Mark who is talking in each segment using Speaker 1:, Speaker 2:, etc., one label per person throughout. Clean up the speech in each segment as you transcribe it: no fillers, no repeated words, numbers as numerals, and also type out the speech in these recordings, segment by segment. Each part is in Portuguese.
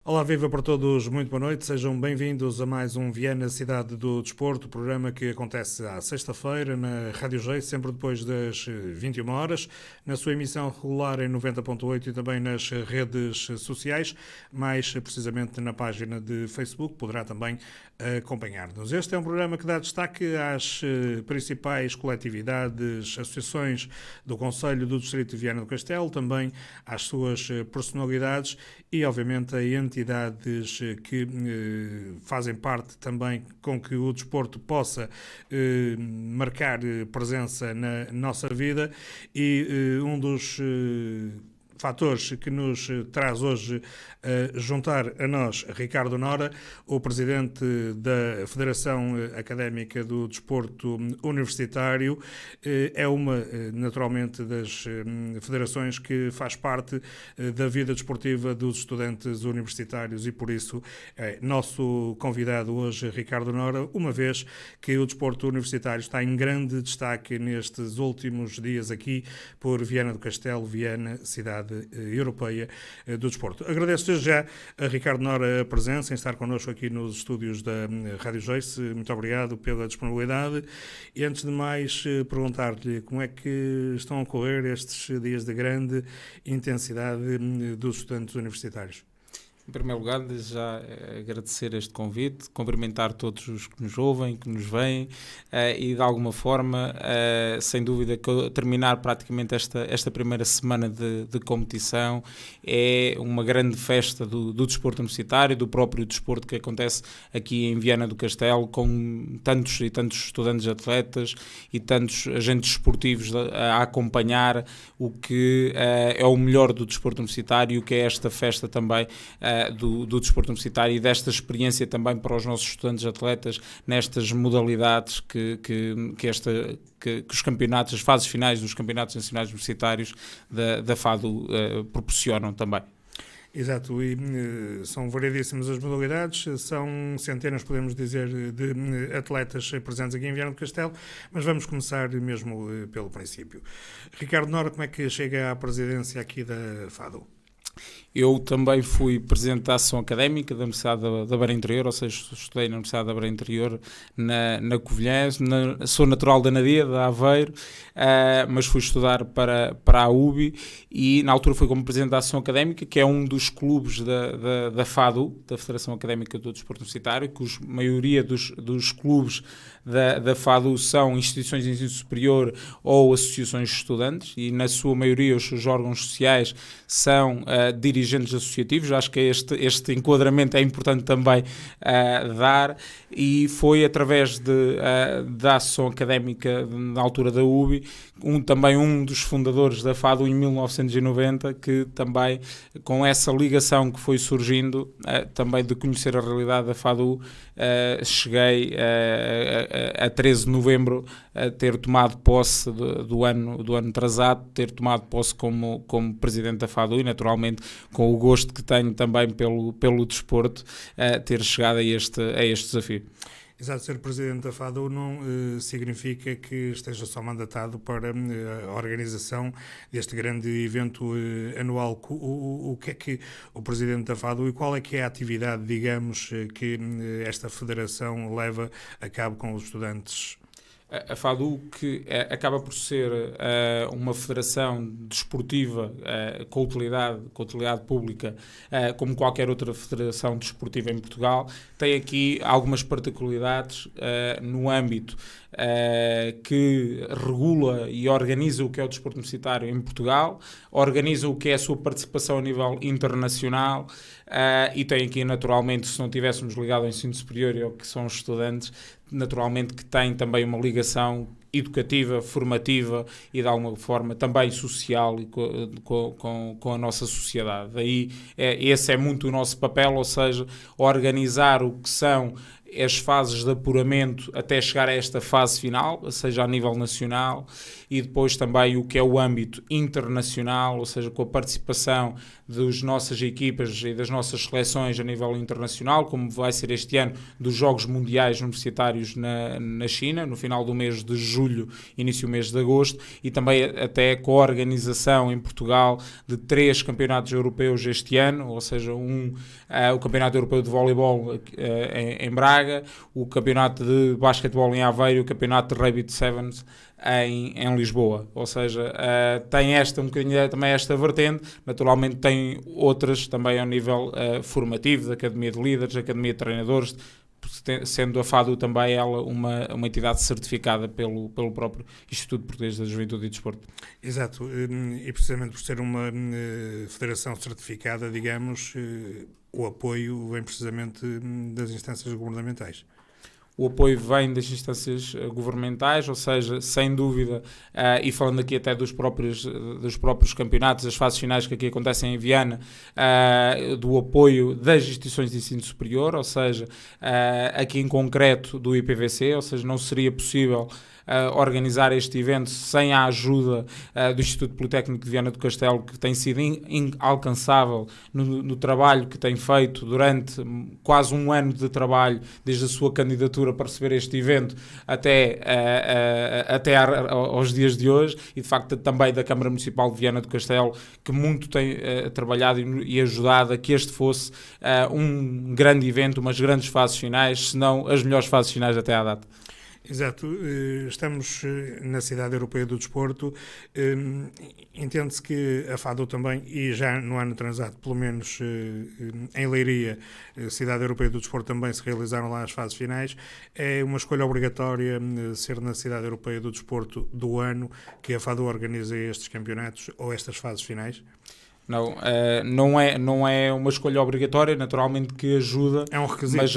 Speaker 1: Olá, viva para todos, muito boa noite, sejam bem-vindos a mais um Viana Cidade do Desporto, programa que acontece à sexta-feira na Rádio G, sempre depois das 21 horas, na sua emissão regular em 90.8 e também nas redes sociais, mais precisamente na página de Facebook, poderá também acompanhar-nos. Este é um programa que dá destaque às principais coletividades, associações do Conselho do Distrito de Viana do Castelo, também às suas personalidades e, obviamente, a entidades que fazem parte também com que o desporto possa marcar presença na nossa vida e um dos fatores que nos traz hoje a juntar a nós Ricardo Nora, o presidente da Federação Académica do Desporto Universitário. É uma, naturalmente, das federações que faz parte da vida desportiva dos estudantes universitários e, por isso, é nosso convidado hoje, Ricardo Nora, uma vez que o desporto universitário está em grande destaque nestes últimos dias aqui por Viana do Castelo, Viana, cidade europeia do desporto. Agradeço já a Ricardo Nora a presença em estar connosco aqui nos estúdios da Rádio Joyce. Muito obrigado pela disponibilidade e, antes de mais, perguntar-lhe como é que estão a ocorrer estes dias de grande intensidade dos estudantes universitários.
Speaker 2: Em primeiro lugar, desde já agradecer este convite, cumprimentar todos os que nos ouvem, que nos veem e, de alguma forma, sem dúvida, que terminar praticamente esta primeira semana de competição é uma grande festa do desporto universitário, do próprio desporto que acontece aqui em Viana do Castelo, com tantos e tantos estudantes atletas e tantos agentes esportivos a acompanhar o que é o melhor do desporto universitário, o que é esta festa também do desporto universitário e desta experiência também para os nossos estudantes atletas nestas modalidades que os campeonatos, as fases finais dos campeonatos nacionais universitários da FADU proporcionam também.
Speaker 1: Exato, e são variedíssimas as modalidades, são centenas, podemos dizer, de atletas presentes aqui em Viana do Castelo, mas vamos começar mesmo pelo princípio. Ricardo Nora, como é que chega à presidência aqui da FADU?
Speaker 2: Eu também fui presidente da Associação Académica da Universidade da Beira Interior, ou seja, estudei na Universidade da Beira Interior, na Covilhã, sou natural da Nadia, da Aveiro, mas fui estudar para a UBI e na altura fui como presidente da Associação Académica, que é um dos clubes da FADU, da Federação Académica do Desporto Universitário, que a maioria dos clubes da FADU são instituições de ensino superior ou associações de estudantes e, na sua maioria, os seus órgãos sociais são dirigentes associativos. Acho que este enquadramento é importante também dar, e foi através da Associação Académica na altura da UBI, também um dos fundadores da FADU em 1990, que também, com essa ligação que foi surgindo, também de conhecer a realidade da FADU, cheguei a 13 de novembro a ter tomado posse do ano atrasado, ter tomado posse como presidente da FADU e, naturalmente, com o gosto que tenho também pelo desporto, ter chegado a este desafio.
Speaker 1: Exato, ser presidente da FADU não significa que esteja só mandatado para a organização deste grande evento anual. O que é que o presidente da FADU e qual é que é a atividade, digamos, que esta federação leva a cabo com os estudantes?
Speaker 2: A FADU, que acaba por ser uma federação desportiva com utilidade pública, como qualquer outra federação desportiva em Portugal, tem aqui algumas particularidades no âmbito que regula e organiza o que é o desporto universitário em Portugal, organiza o que é a sua participação a nível internacional e tem aqui, naturalmente, se não estivéssemos ligado ao ensino superior e ao que são os estudantes, naturalmente que tem também uma ligação educativa, formativa e de alguma forma também social e com a nossa sociedade. Daí esse é muito o nosso papel, ou seja, organizar o que são as fases de apuramento até chegar a esta fase final, seja a nível nacional, e depois também o que é o âmbito internacional, ou seja, com a participação das nossas equipas e das nossas seleções a nível internacional, como vai ser este ano dos Jogos Mundiais Universitários na China, no final do mês de julho, início do mês de agosto, e também até com a organização em Portugal de 3 campeonatos europeus este ano, ou seja, o Campeonato Europeu de Voleibol em Braga, o Campeonato de Basquetebol em Aveiro e o Campeonato de Rugby de Sevens em Lisboa, ou seja, tem um bocadinho também esta vertente, naturalmente tem outras também ao nível formativo, da Academia de Líderes, Academia de Treinadores, sendo a FADU também ela uma entidade certificada pelo próprio Instituto Português da Juventude e Desporto.
Speaker 1: Exato, e precisamente por ser uma federação certificada, digamos, o apoio vem precisamente das instâncias governamentais.
Speaker 2: O apoio vem das instâncias governamentais, ou seja, sem dúvida, e falando aqui até dos próprios campeonatos, as fases finais que aqui acontecem em Viana, do apoio das instituições de ensino superior, ou seja, aqui em concreto do IPVC, ou seja, não seria possível organizar este evento sem a ajuda do Instituto Politécnico de Viana do Castelo, que tem sido inalcançável no trabalho que tem feito durante quase um ano de trabalho, desde a sua candidatura para receber este evento até aos dias de hoje, e de facto também da Câmara Municipal de Viana do Castelo, que muito tem trabalhado e ajudado a que este fosse um grande evento, umas grandes fases finais, se não as melhores fases finais até à data.
Speaker 1: Exato, estamos na Cidade Europeia do Desporto, entende-se que a FADU também, e já no ano transado, pelo menos em Leiria, Cidade Europeia do Desporto, também se realizaram lá as fases finais. É uma escolha obrigatória ser na Cidade Europeia do Desporto do ano que a FADU organiza estes campeonatos ou estas fases finais?
Speaker 2: Não é uma escolha obrigatória, naturalmente que ajuda.
Speaker 1: É um requisito,
Speaker 2: mas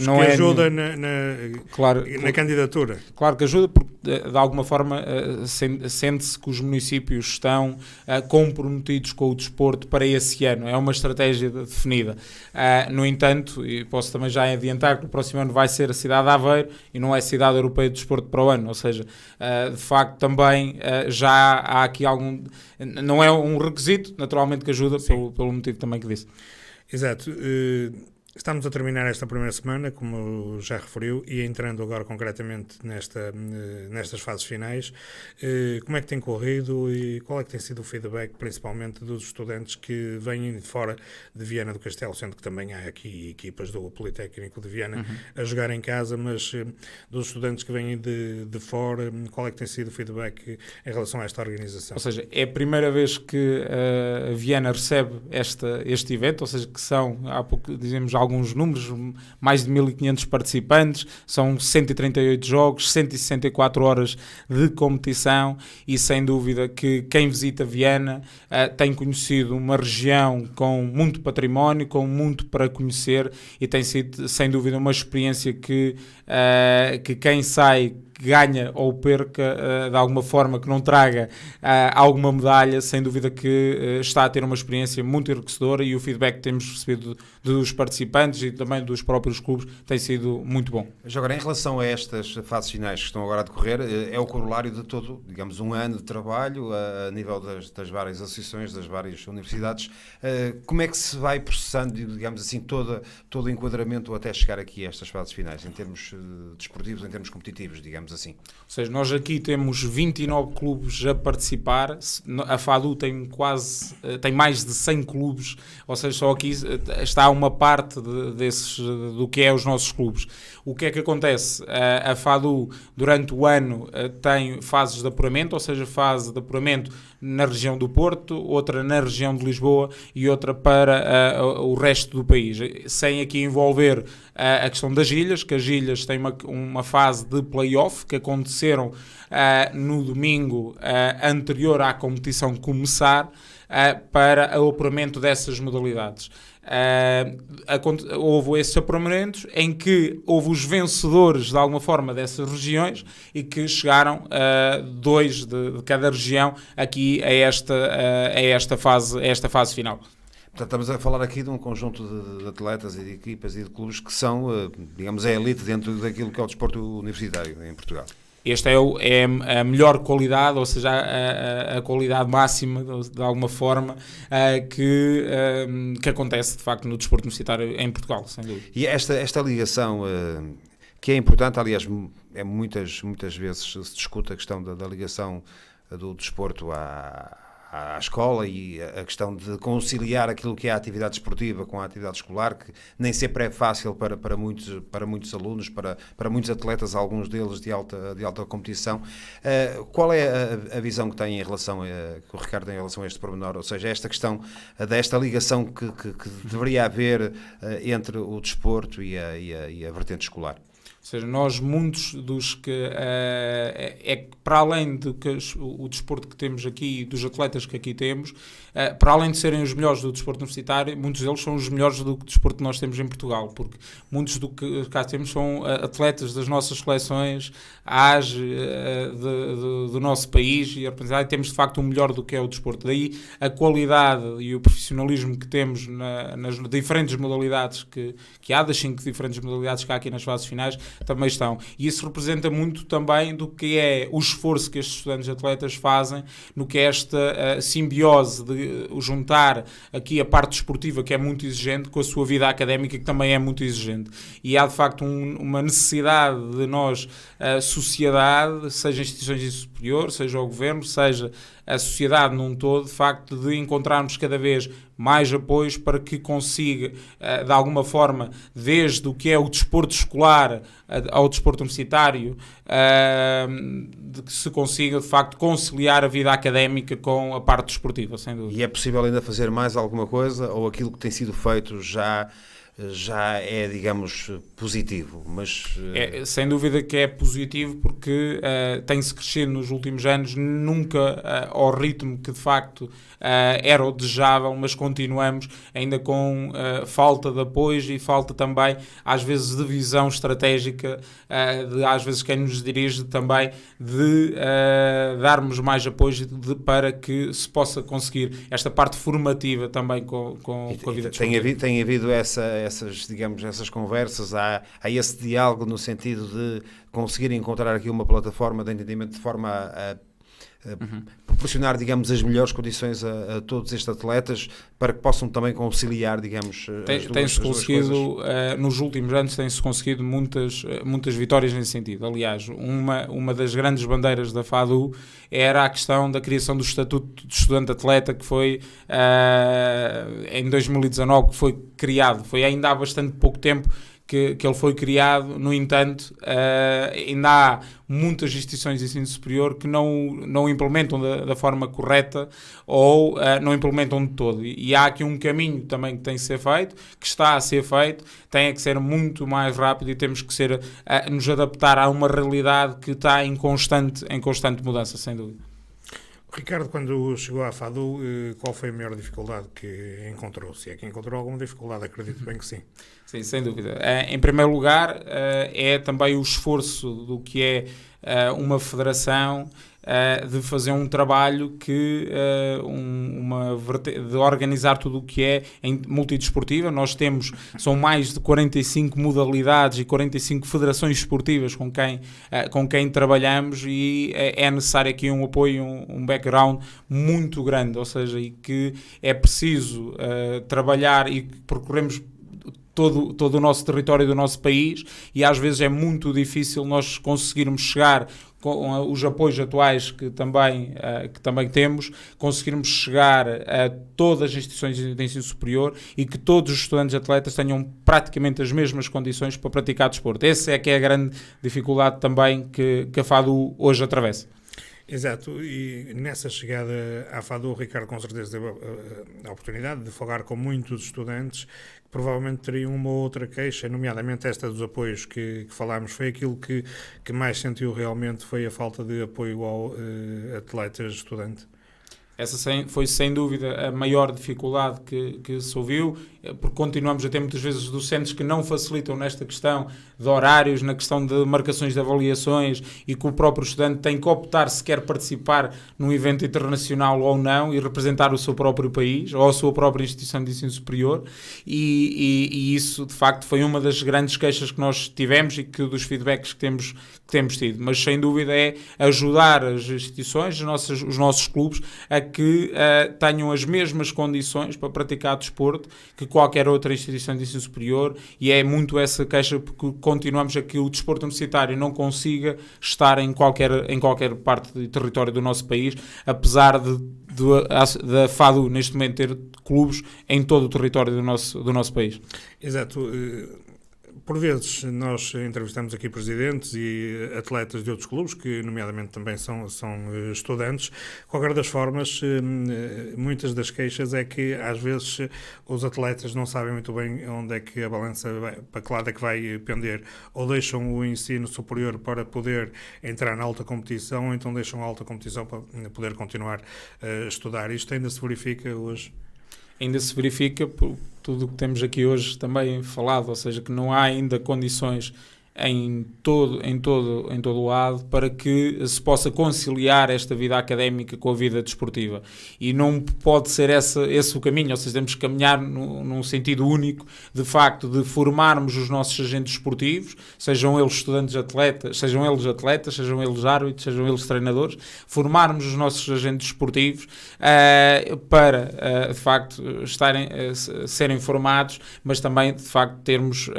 Speaker 1: não que ajuda na candidatura.
Speaker 2: Claro que ajuda, porque de alguma forma sente-se que os municípios estão comprometidos com o desporto para esse ano. É uma estratégia definida. No entanto, e posso também já adiantar que o próximo ano vai ser a cidade de Aveiro e não é a Cidade Europeia do Desporto para o ano. Ou seja, de facto também já há aqui algum... Não é um requisito, naturalmente que ajuda, pelo motivo também que disse.
Speaker 1: Exato. Estamos a terminar esta primeira semana, como já referiu, e entrando agora concretamente nestas fases finais. Como é que tem corrido e qual é que tem sido o feedback, principalmente dos estudantes que vêm de fora de Viana do Castelo, sendo que também há aqui equipas do Politécnico de Viana a jogar em casa, mas dos estudantes que vêm de fora, qual é que tem sido o feedback em relação a esta organização?
Speaker 2: Ou seja, é a primeira vez que a Viana recebe este evento, ou seja, que são, há pouco dizemos alguns números, mais de 1.500 participantes, são 138 jogos, 164 horas de competição, e sem dúvida que quem visita Viana tem conhecido uma região com muito património, com muito para conhecer, e tem sido sem dúvida uma experiência que quem sai ganha ou perca de alguma forma, que não traga alguma medalha, sem dúvida que está a ter uma experiência muito enriquecedora, e o feedback que temos recebido dos participantes e também dos próprios clubes tem sido muito bom.
Speaker 3: Já agora, em relação a estas fases finais que estão agora a decorrer, é o corolário de todo, digamos, um ano de trabalho a nível das várias associações, das várias universidades. Como é que se vai processando, digamos assim, todo o enquadramento até chegar aqui a estas fases finais, em termos desportivos, em termos competitivos, digamos assim?
Speaker 2: Ou seja, nós aqui temos 29 clubes a participar, a FADU tem mais de 100 clubes, ou seja, só aqui está uma parte do que é os nossos clubes. O que é que acontece? A FADU durante o ano tem fases de apuramento, ou seja, fase de apuramento na região do Porto, outra na região de Lisboa e outra para o resto do país, sem aqui envolver a questão das ilhas, que as ilhas têm uma fase de play-off que aconteceram no domingo anterior à competição começar, para o apuramento dessas modalidades. Houve esses apuramentos em que houve os vencedores de alguma forma dessas regiões e que chegaram 2 de cada região aqui a esta fase final.
Speaker 3: Estamos a falar aqui de um conjunto de atletas e de equipas e de clubes que são, digamos, a elite dentro daquilo que é o desporto universitário em Portugal.
Speaker 2: Esta é a melhor qualidade, ou seja, a qualidade máxima, de alguma forma, que acontece, de facto, no desporto universitário em Portugal, sem dúvida.
Speaker 3: E esta ligação, que é importante, aliás, muitas vezes se discute a questão da ligação do desporto à escola e a questão de conciliar aquilo que é a atividade esportiva com a atividade escolar, que nem sempre é fácil para muitos alunos, para muitos atletas, alguns deles de alta competição. Qual é a visão que tem que o Ricardo tem em relação a este pormenor? Ou seja, esta questão desta ligação que deveria haver entre o desporto e a vertente escolar?
Speaker 2: Ou seja, nós, muitos dos que para além do que o desporto que temos aqui, dos atletas que aqui temos, para além de serem os melhores do desporto universitário, muitos deles são os melhores do desporto que nós temos em Portugal, porque muitos do que cá temos são atletas das nossas seleções, do nosso país, e temos de facto o melhor do que é o desporto. Daí a qualidade e o profissionalismo que temos nas diferentes modalidades que há, das 5 diferentes modalidades que há aqui nas fases finais, também estão. E isso representa muito também do que é o esforço que estes estudantes atletas fazem, no que é esta simbiose de juntar aqui a parte desportiva, que é muito exigente, com a sua vida académica, que também é muito exigente. E há, de facto, uma necessidade de nós, a sociedade, seja instituições de superior, seja o governo, seja a sociedade num todo, de facto, de encontrarmos cada vez mais apoios para que consiga, de alguma forma, desde o que é o desporto escolar ao desporto universitário, de que se consiga, de facto, conciliar a vida académica com a parte desportiva, sem dúvida.
Speaker 3: E é possível ainda fazer mais alguma coisa, ou aquilo que tem sido feito já é, digamos, positivo, mas...
Speaker 2: Sem dúvida que é positivo, porque tem-se crescido nos últimos anos, nunca ao ritmo que de facto era o desejável, mas continuamos ainda com falta de apoio e falta também, às vezes, de visão estratégica, às vezes quem nos dirige também, de darmos mais apoio para que se possa conseguir esta parte formativa também com a vida desportiva.
Speaker 3: Tem havido essas conversas, há esse diálogo no sentido de conseguir encontrar aqui uma plataforma de entendimento de forma a proporcionar, digamos, as melhores condições a todos estes atletas para que possam também conciliar, digamos,
Speaker 2: tem-se conseguido, nos últimos anos tem-se conseguido muitas vitórias nesse sentido. Aliás, uma das grandes bandeiras da FADU era a questão da criação do Estatuto de Estudante-Atleta, que foi em 2019 que foi criado. Foi ainda há bastante pouco tempo que ele foi criado. No entanto, ainda há muitas instituições de ensino superior que não implementam da forma correta ou não implementam de todo. E há aqui um caminho também que tem que ser feito, que está a ser feito, tem que ser muito mais rápido e temos que nos adaptar a uma realidade que está em constante mudança, sem dúvida.
Speaker 1: Ricardo, quando chegou à FADU, qual foi a maior dificuldade que encontrou? Se é que encontrou alguma dificuldade, acredito bem que sim.
Speaker 2: Sim, sem dúvida. Em primeiro lugar, é também o esforço do que é uma federação de fazer um trabalho de organizar tudo o que é em multidesportiva. Nós são mais de 45 modalidades e 45 federações esportivas com quem trabalhamos, e é necessário aqui um apoio, um background muito grande, ou seja, e que é preciso trabalhar, e percorremos todo o nosso território do nosso país, e às vezes é muito difícil nós conseguirmos chegar com os apoios atuais que também temos, conseguirmos chegar a todas as instituições de ensino superior e que todos os estudantes atletas tenham praticamente as mesmas condições para praticar desporto. Essa é que é a grande dificuldade também que a FADU hoje atravessa.
Speaker 1: Exato, e nessa chegada à FADU, o Ricardo com certeza teve a oportunidade de falar com muitos estudantes que provavelmente teriam uma ou outra queixa, nomeadamente esta dos apoios que falámos. Foi aquilo que mais sentiu realmente, foi a falta de apoio ao atleta estudante?
Speaker 2: Essa foi sem dúvida a maior dificuldade que se ouviu, porque continuamos a ter muitas vezes docentes que não facilitam nesta questão de horários, na questão de marcações de avaliações, e que o próprio estudante tem que optar se quer participar num evento internacional ou não e representar o seu próprio país ou a sua própria instituição de ensino superior, e isso de facto foi uma das grandes queixas que nós tivemos e que dos feedbacks que temos tido, mas sem dúvida é ajudar as instituições, os nossos clubes, a que tenham as mesmas condições para praticar desporto que qualquer outra instituição de ensino superior, e é muito essa queixa, porque continuamos a que o desporto universitário não consiga estar em qualquer parte do território do nosso país, apesar da FADU neste momento ter clubes em todo o território do nosso país.
Speaker 1: Exato. Por vezes nós entrevistamos aqui presidentes e atletas de outros clubes, que nomeadamente também são estudantes. Qualquer das formas, muitas das queixas é que às vezes os atletas não sabem muito bem onde é que a balança para que lado é que vai pender, ou deixam o ensino superior para poder entrar na alta competição, ou então deixam a alta competição para poder continuar a estudar. Isto ainda se verifica hoje?
Speaker 2: Ainda se verifica por tudo o que temos aqui hoje também falado, ou seja, que não há ainda condições em todo o lado para que se possa conciliar esta vida académica com a vida desportiva, e não pode ser esse o caminho, ou seja, temos que caminhar num sentido único, de facto, de formarmos os nossos agentes desportivos, sejam eles atletas, sejam eles árbitros, sejam eles treinadores, formarmos os nossos agentes desportivos para, de facto, serem formados, mas também, de facto, termos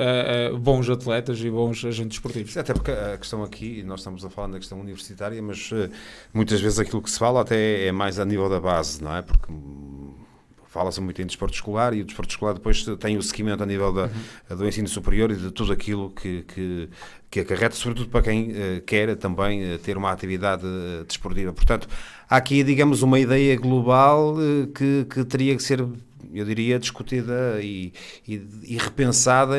Speaker 2: bons atletas e bons agentes esportivos.
Speaker 3: Até porque a questão aqui, nós estamos a falar da questão universitária, mas muitas vezes aquilo que se fala até é mais a nível da base, não é? Porque fala-se muito em desporto escolar, e o desporto escolar depois tem o seguimento a nível do ensino superior e de tudo aquilo que acarreta, sobretudo para quem quer também ter uma atividade desportiva. Portanto, há aqui, digamos, uma ideia global que teria que ser, eu diria, discutida e repensada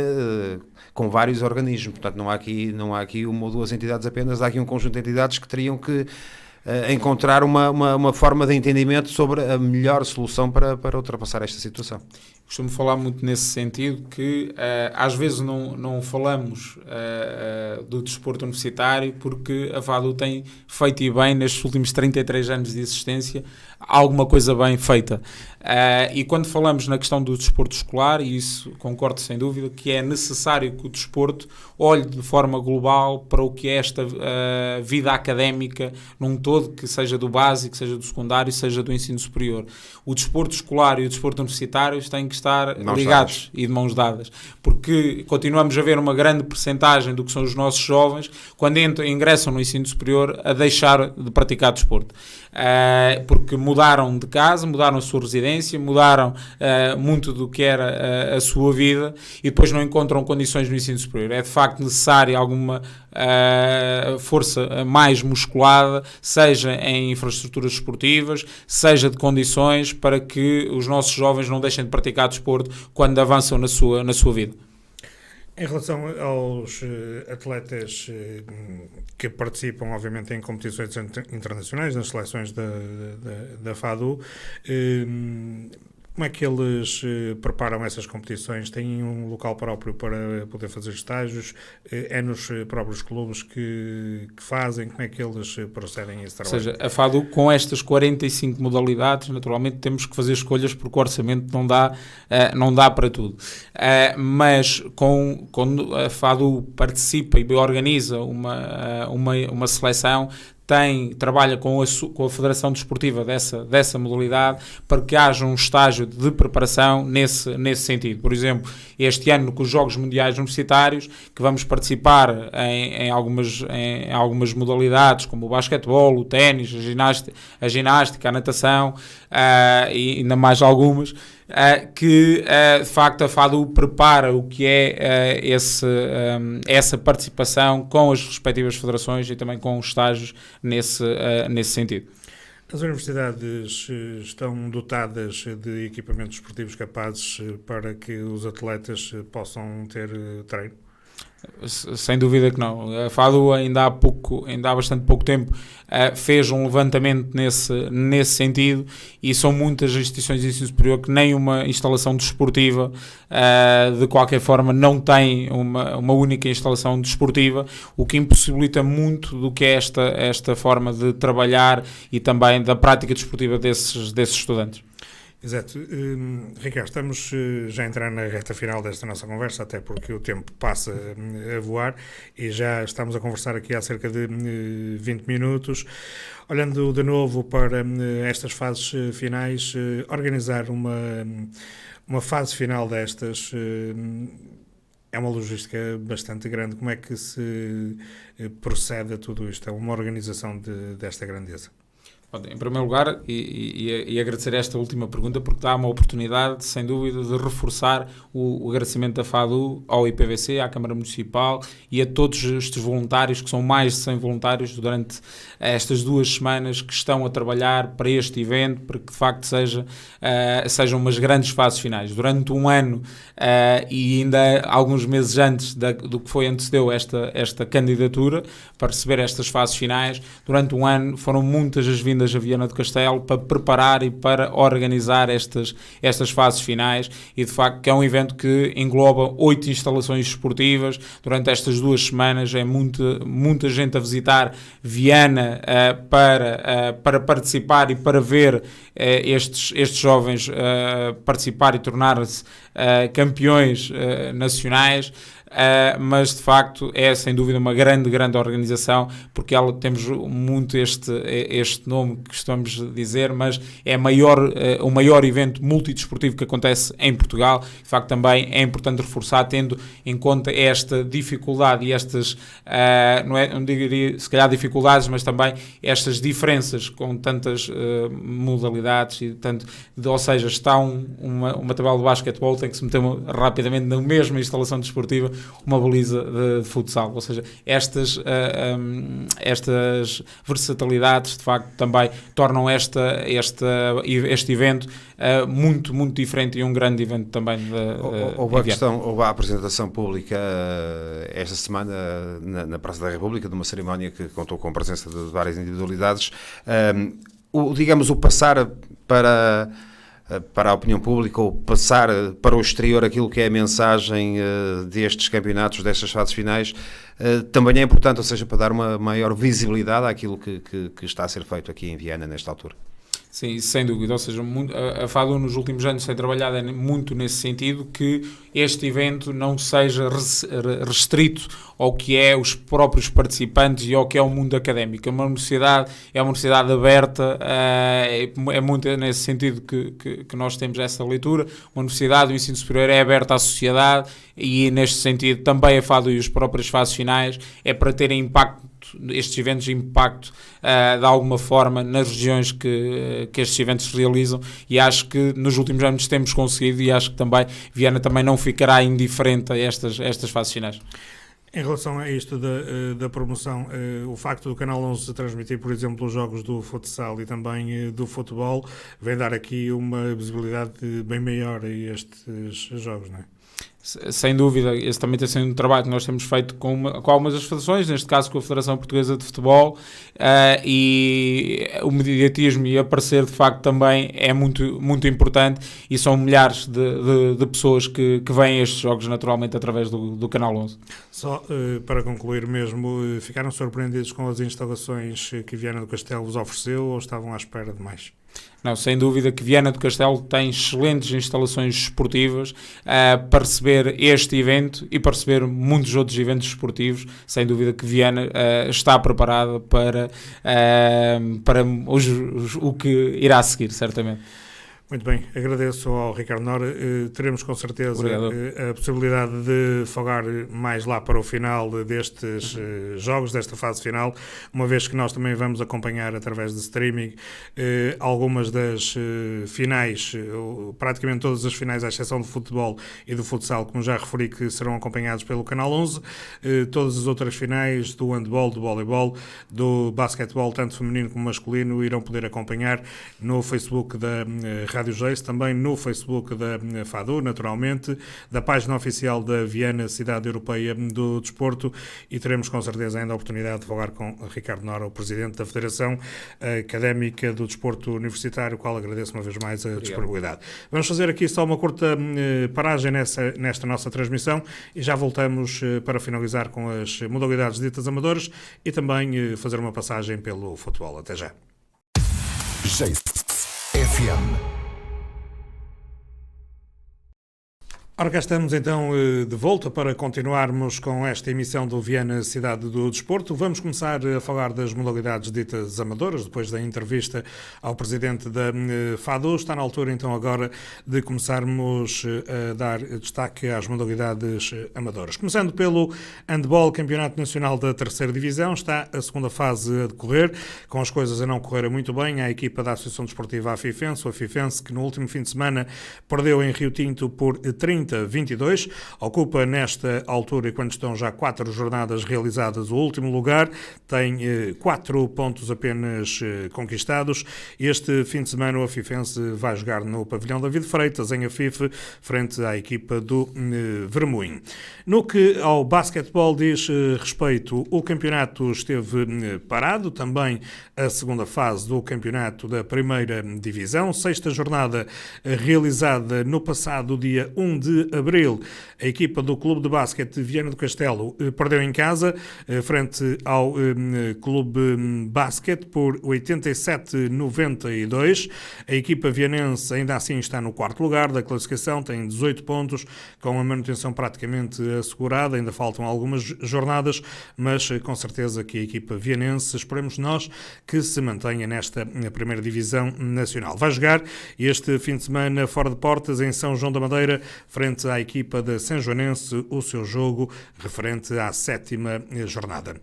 Speaker 3: com vários organismos. Portanto, não há aqui uma ou duas entidades apenas, há aqui um conjunto de entidades que teriam que encontrar uma forma de entendimento sobre a melhor solução para ultrapassar esta situação.
Speaker 2: Costumo falar muito nesse sentido, que às vezes não falamos do desporto universitário, porque a FADU tem feito, e bem, nestes últimos 33 anos de existência, alguma coisa bem feita. E quando falamos na questão do desporto escolar, e isso concordo sem dúvida, que é necessário que o desporto olhe de forma global para o que é esta vida académica num todo, que seja do básico, seja do secundário, seja do ensino superior. O desporto escolar e o desporto universitário têm que estar ligados e de mãos dadas, porque continuamos a ver uma grande percentagem do que são os nossos jovens, quando ingressam no ensino superior, a deixar de praticar desporto, porque mudaram de casa, mudaram a sua residência, mudaram muito do que era a sua vida, e depois não encontram condições no ensino superior. É de facto necessária alguma força mais musculada, seja em infraestruturas esportivas, seja de condições, para que os nossos jovens não deixem de praticar desporto quando avançam na sua vida.
Speaker 1: Em relação aos atletas que participam, obviamente, em competições internacionais, nas seleções da FADU, como é que eles preparam essas competições? Têm um local próprio para poder fazer estágios? É nos próprios clubes que fazem? Como é que eles procedem a esse trabalho?
Speaker 2: Ou seja, a FADU, com estas 45 modalidades, naturalmente temos que fazer escolhas, porque o orçamento não dá para tudo. Mas quando a FADU participa e organiza uma seleção, trabalha com a Federação Desportiva dessa modalidade, para que haja um estágio de preparação nesse sentido. Por exemplo, este ano, com os Jogos Mundiais Universitários, que vamos participar em algumas modalidades, como o basquetebol, o ténis, a ginástica, a natação, e ainda mais algumas, que de facto a FADU prepara o que é essa participação com as respectivas federações e também com os estágios nesse sentido.
Speaker 1: As universidades estão dotadas de equipamentos esportivos capazes para que os atletas possam ter treino?
Speaker 2: Sem dúvida que não. A FADU ainda há bastante pouco tempo fez um levantamento nesse sentido, e são muitas instituições de ensino superior que nem uma instalação desportiva de qualquer forma não tem uma única instalação desportiva, o que impossibilita muito do que é esta forma de trabalhar e também da prática desportiva desses estudantes.
Speaker 1: Exato. Ricardo, estamos já a entrar na reta final desta nossa conversa, até porque o tempo passa a voar e já estamos a conversar aqui há cerca de 20 minutos. Olhando de novo para estas fases finais, organizar uma fase final destas é uma logística bastante grande. Como é que se procede a tudo isto? É uma organização desta grandeza?
Speaker 2: Em primeiro lugar, e agradecer esta última pergunta, porque dá uma oportunidade, sem dúvida, de reforçar o agradecimento da FADU ao IPVC, à Câmara Municipal e a todos estes voluntários, que são mais de 100 voluntários durante estas 2 semanas que estão a trabalhar para este evento, para que de facto sejam umas grandes fases finais. Durante um ano e ainda alguns meses antes do que antecedeu esta candidatura, para receber estas fases finais, durante um ano foram muitas as vindas a Viana do Castelo para preparar e para organizar estas fases finais, e de facto que é um evento que engloba 8 instalações esportivas. Durante estas 2 semanas é muita gente a visitar Viana para participar e para ver estes jovens participar e tornar-se campeões nacionais. Mas de facto é sem dúvida uma grande organização, porque temos muito este nome que estamos a dizer, mas é o maior evento multidesportivo que acontece em Portugal. De facto também é importante reforçar, tendo em conta esta dificuldade e estas, não diria se calhar dificuldades, mas também estas diferenças com tantas modalidades, e ou seja, está uma tabela de basquetebol, tem que se meter rapidamente na mesma instalação desportiva uma baliza de futsal, ou seja, estas versatilidades de facto também tornam este evento muito diferente, e um grande evento também.
Speaker 3: Houve a apresentação pública esta semana na Praça da República de uma cerimónia que contou com a presença de várias individualidades. O passar para a opinião pública, ou passar para o exterior aquilo que é a mensagem destes campeonatos, destas fases finais, também é importante, ou seja, para dar uma maior visibilidade àquilo que está a ser feito aqui em Viana nesta altura.
Speaker 2: Sim, sem dúvida, ou seja, a FADU nos últimos anos tem trabalhado muito nesse sentido, que este evento não seja restrito ao que é os próprios participantes e ao que é o mundo académico. É uma universidade aberta, é muito nesse sentido que nós temos essa leitura. Uma universidade, o ensino superior é aberto à sociedade, e neste sentido também a FADU e as próprias fases finais é para terem impacto, estes eventos de impacto de alguma forma nas regiões que estes eventos se realizam, e acho que nos últimos anos temos conseguido, e acho que também Viana também não ficará indiferente a estas fases finais.
Speaker 1: Em relação a isto da promoção, o facto do Canal 11 transmitir, por exemplo, os jogos do futsal e também do futebol, vem dar aqui uma visibilidade bem maior a estes jogos, não é?
Speaker 2: Sem dúvida, esse também tem sido um trabalho que nós temos feito com algumas das federações, neste caso com a Federação Portuguesa de Futebol, e o mediatismo e aparecer de facto também é muito importante, e são milhares de pessoas que veem estes jogos naturalmente através do Canal 11.
Speaker 1: Só para concluir mesmo, ficaram surpreendidos com as instalações que Viana do Castelo vos ofereceu, ou estavam à espera de mais?
Speaker 2: Não, sem dúvida que Viana do Castelo tem excelentes instalações esportivas para receber este evento e para receber muitos outros eventos esportivos. Sem dúvida que Viana está preparada para o que irá seguir, certamente.
Speaker 1: Muito bem, agradeço ao Ricardo Nora. Teremos com certeza a possibilidade de folgar mais lá para o final destes jogos, desta fase final, uma vez que nós também vamos acompanhar através de streaming algumas das finais, praticamente todas as finais, à exceção do futebol e do futsal, como já referi, que serão acompanhados pelo Canal 11. Todas as outras finais do handball, do voleibol, do basquetebol, tanto feminino como masculino, irão poder acompanhar no Facebook da Rádio Rádio Geis, também no Facebook da FADU, naturalmente, da página oficial da Viana Cidade Europeia do Desporto, e teremos com certeza ainda a oportunidade de falar com Ricardo Nora, o Presidente da Federação Académica do Desporto Universitário, o qual agradeço uma vez mais a disponibilidade. Vamos fazer aqui só uma curta paragem nesta nossa transmissão e já voltamos para finalizar com as modalidades ditas amadoras e também fazer uma passagem pelo futebol. Até já.
Speaker 4: Geis FM.
Speaker 1: Ora, cá estamos então de volta para continuarmos com esta emissão do Viana Cidade do Desporto. Vamos começar a falar das modalidades ditas amadoras, depois da entrevista ao Presidente da FADU. Está na altura então agora de começarmos a dar destaque às modalidades amadoras. Começando pelo handball, Campeonato Nacional da Terceira Divisão, está a segunda fase a decorrer, com as coisas a não correrem muito bem. A equipa da Associação Desportiva Afifense, o Afifense, que no último fim de semana perdeu em Rio Tinto por 30-22, ocupa nesta altura, e quando estão já 4 jornadas realizadas, o último lugar, tem 4 pontos apenas conquistados. Este fim de semana o Afifense vai jogar no pavilhão David Freitas, em Afife, frente à equipa do Vermoim. No que ao basquetebol diz respeito, o campeonato esteve parado, também a segunda fase do campeonato da primeira divisão, sexta jornada realizada no passado dia 1 de abril. A equipa do Clube de Basquete de Viana do Castelo perdeu em casa frente ao Clube Basquete por 87-92. A equipa vianense ainda assim está no quarto lugar da classificação, tem 18 pontos, com a manutenção praticamente assegurada. Ainda faltam algumas jornadas, mas com certeza que a equipa vianense, esperemos nós, que se mantenha nesta primeira divisão nacional. Vai jogar este fim de semana fora de portas em São João da Madeira, frente à equipa da São Joanense, o seu jogo referente à 7ª jornada.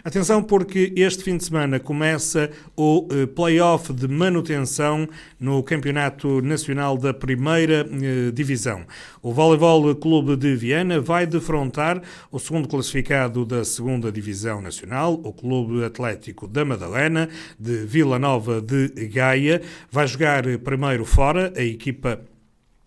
Speaker 1: Atenção, porque este fim de semana começa o play-off de manutenção no Campeonato Nacional da Primeira Divisão. O Voleibol Clube de Viana vai defrontar o segundo classificado da 2ª Divisão Nacional, o Clube Atlético da Madalena, de Vila Nova de Gaia. Vai jogar primeiro fora a equipa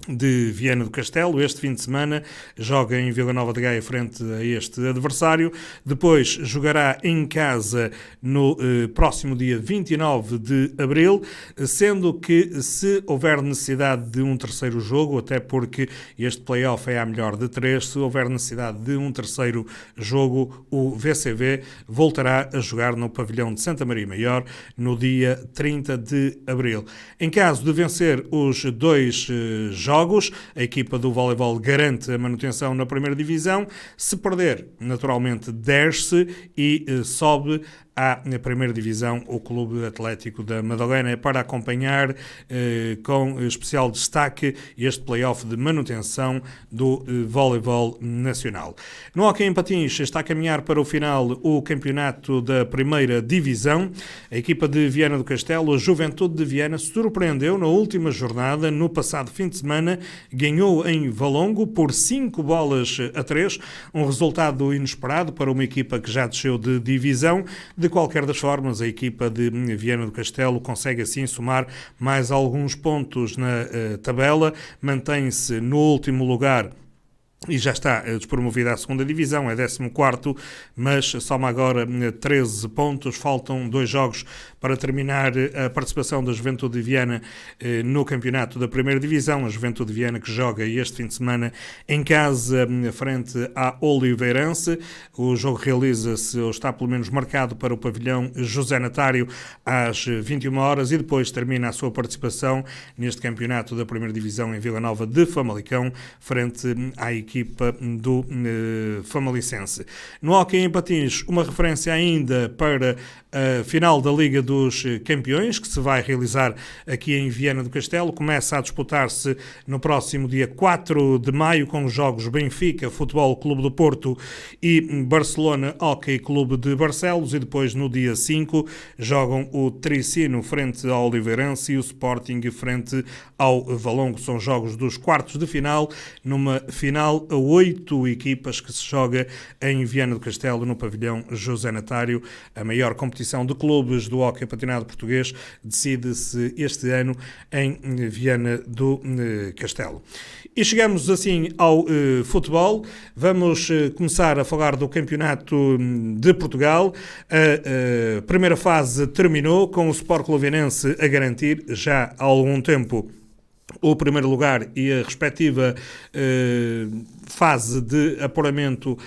Speaker 1: de Viana do Castelo. Este fim de semana joga em Vila Nova de Gaia frente a este adversário. Depois jogará em casa no próximo dia 29 de abril, sendo que, se houver necessidade de um terceiro jogo, até porque este play-off é a melhor de 3, se houver necessidade de um terceiro jogo, o VCV voltará a jogar no pavilhão de Santa Maria Maior no dia 30 de abril. Em caso de vencer os 2 jogos, a equipa do voleibol garante a manutenção na primeira divisão. Se perder, naturalmente desce e sobe à primeira divisão o Clube Atlético da Madalena, para acompanhar com especial destaque este play-off de manutenção do voleibol nacional. No hóquei em patins está a caminhar para o final o campeonato da primeira divisão. A equipa de Viana do Castelo, a Juventude de Viana, surpreendeu na última jornada, no passado fim de semana, ganhou em Valongo por 5-3, um resultado inesperado para uma equipa que já desceu de divisão. De qualquer das formas, a equipa de Viana do Castelo consegue assim somar mais alguns pontos na tabela, mantém-se no último lugar e já está despromovida à segunda divisão, é 14º, mas soma agora 13 pontos. Faltam 2 jogos para terminar a participação da Juventude de Viana no campeonato da primeira divisão. A Juventude de Viana que joga este fim de semana em casa frente à Oliveirense. O jogo realiza-se, ou está pelo menos marcado, para o pavilhão José Natário às 21 horas e depois termina a sua participação neste campeonato da primeira divisão em Vila Nova de Famalicão, frente à equipa do Famalicense. No hóquei em patins, uma referência ainda para a final da Liga dos Campeões, que se vai realizar aqui em Viana do Castelo. Começa a disputar-se no próximo dia 4 de maio, com os jogos Benfica Futebol Clube do Porto e Barcelona Hóquei Clube de Barcelos, e depois no dia 5 jogam o Tricino frente ao Oliveirense e o Sporting frente ao Valongo. São jogos dos quartos de final, numa final total a 8 equipas que se joga em Viana do Castelo, no pavilhão José Natário. A maior competição de clubes do hóquei patinado português decide-se este ano em Viana do Castelo. E chegamos assim ao futebol. Vamos começar a falar do Campeonato de Portugal. A primeira fase terminou com o Sport Clovinense a garantir já há algum tempo o primeiro lugar e a respectiva fase de apuramento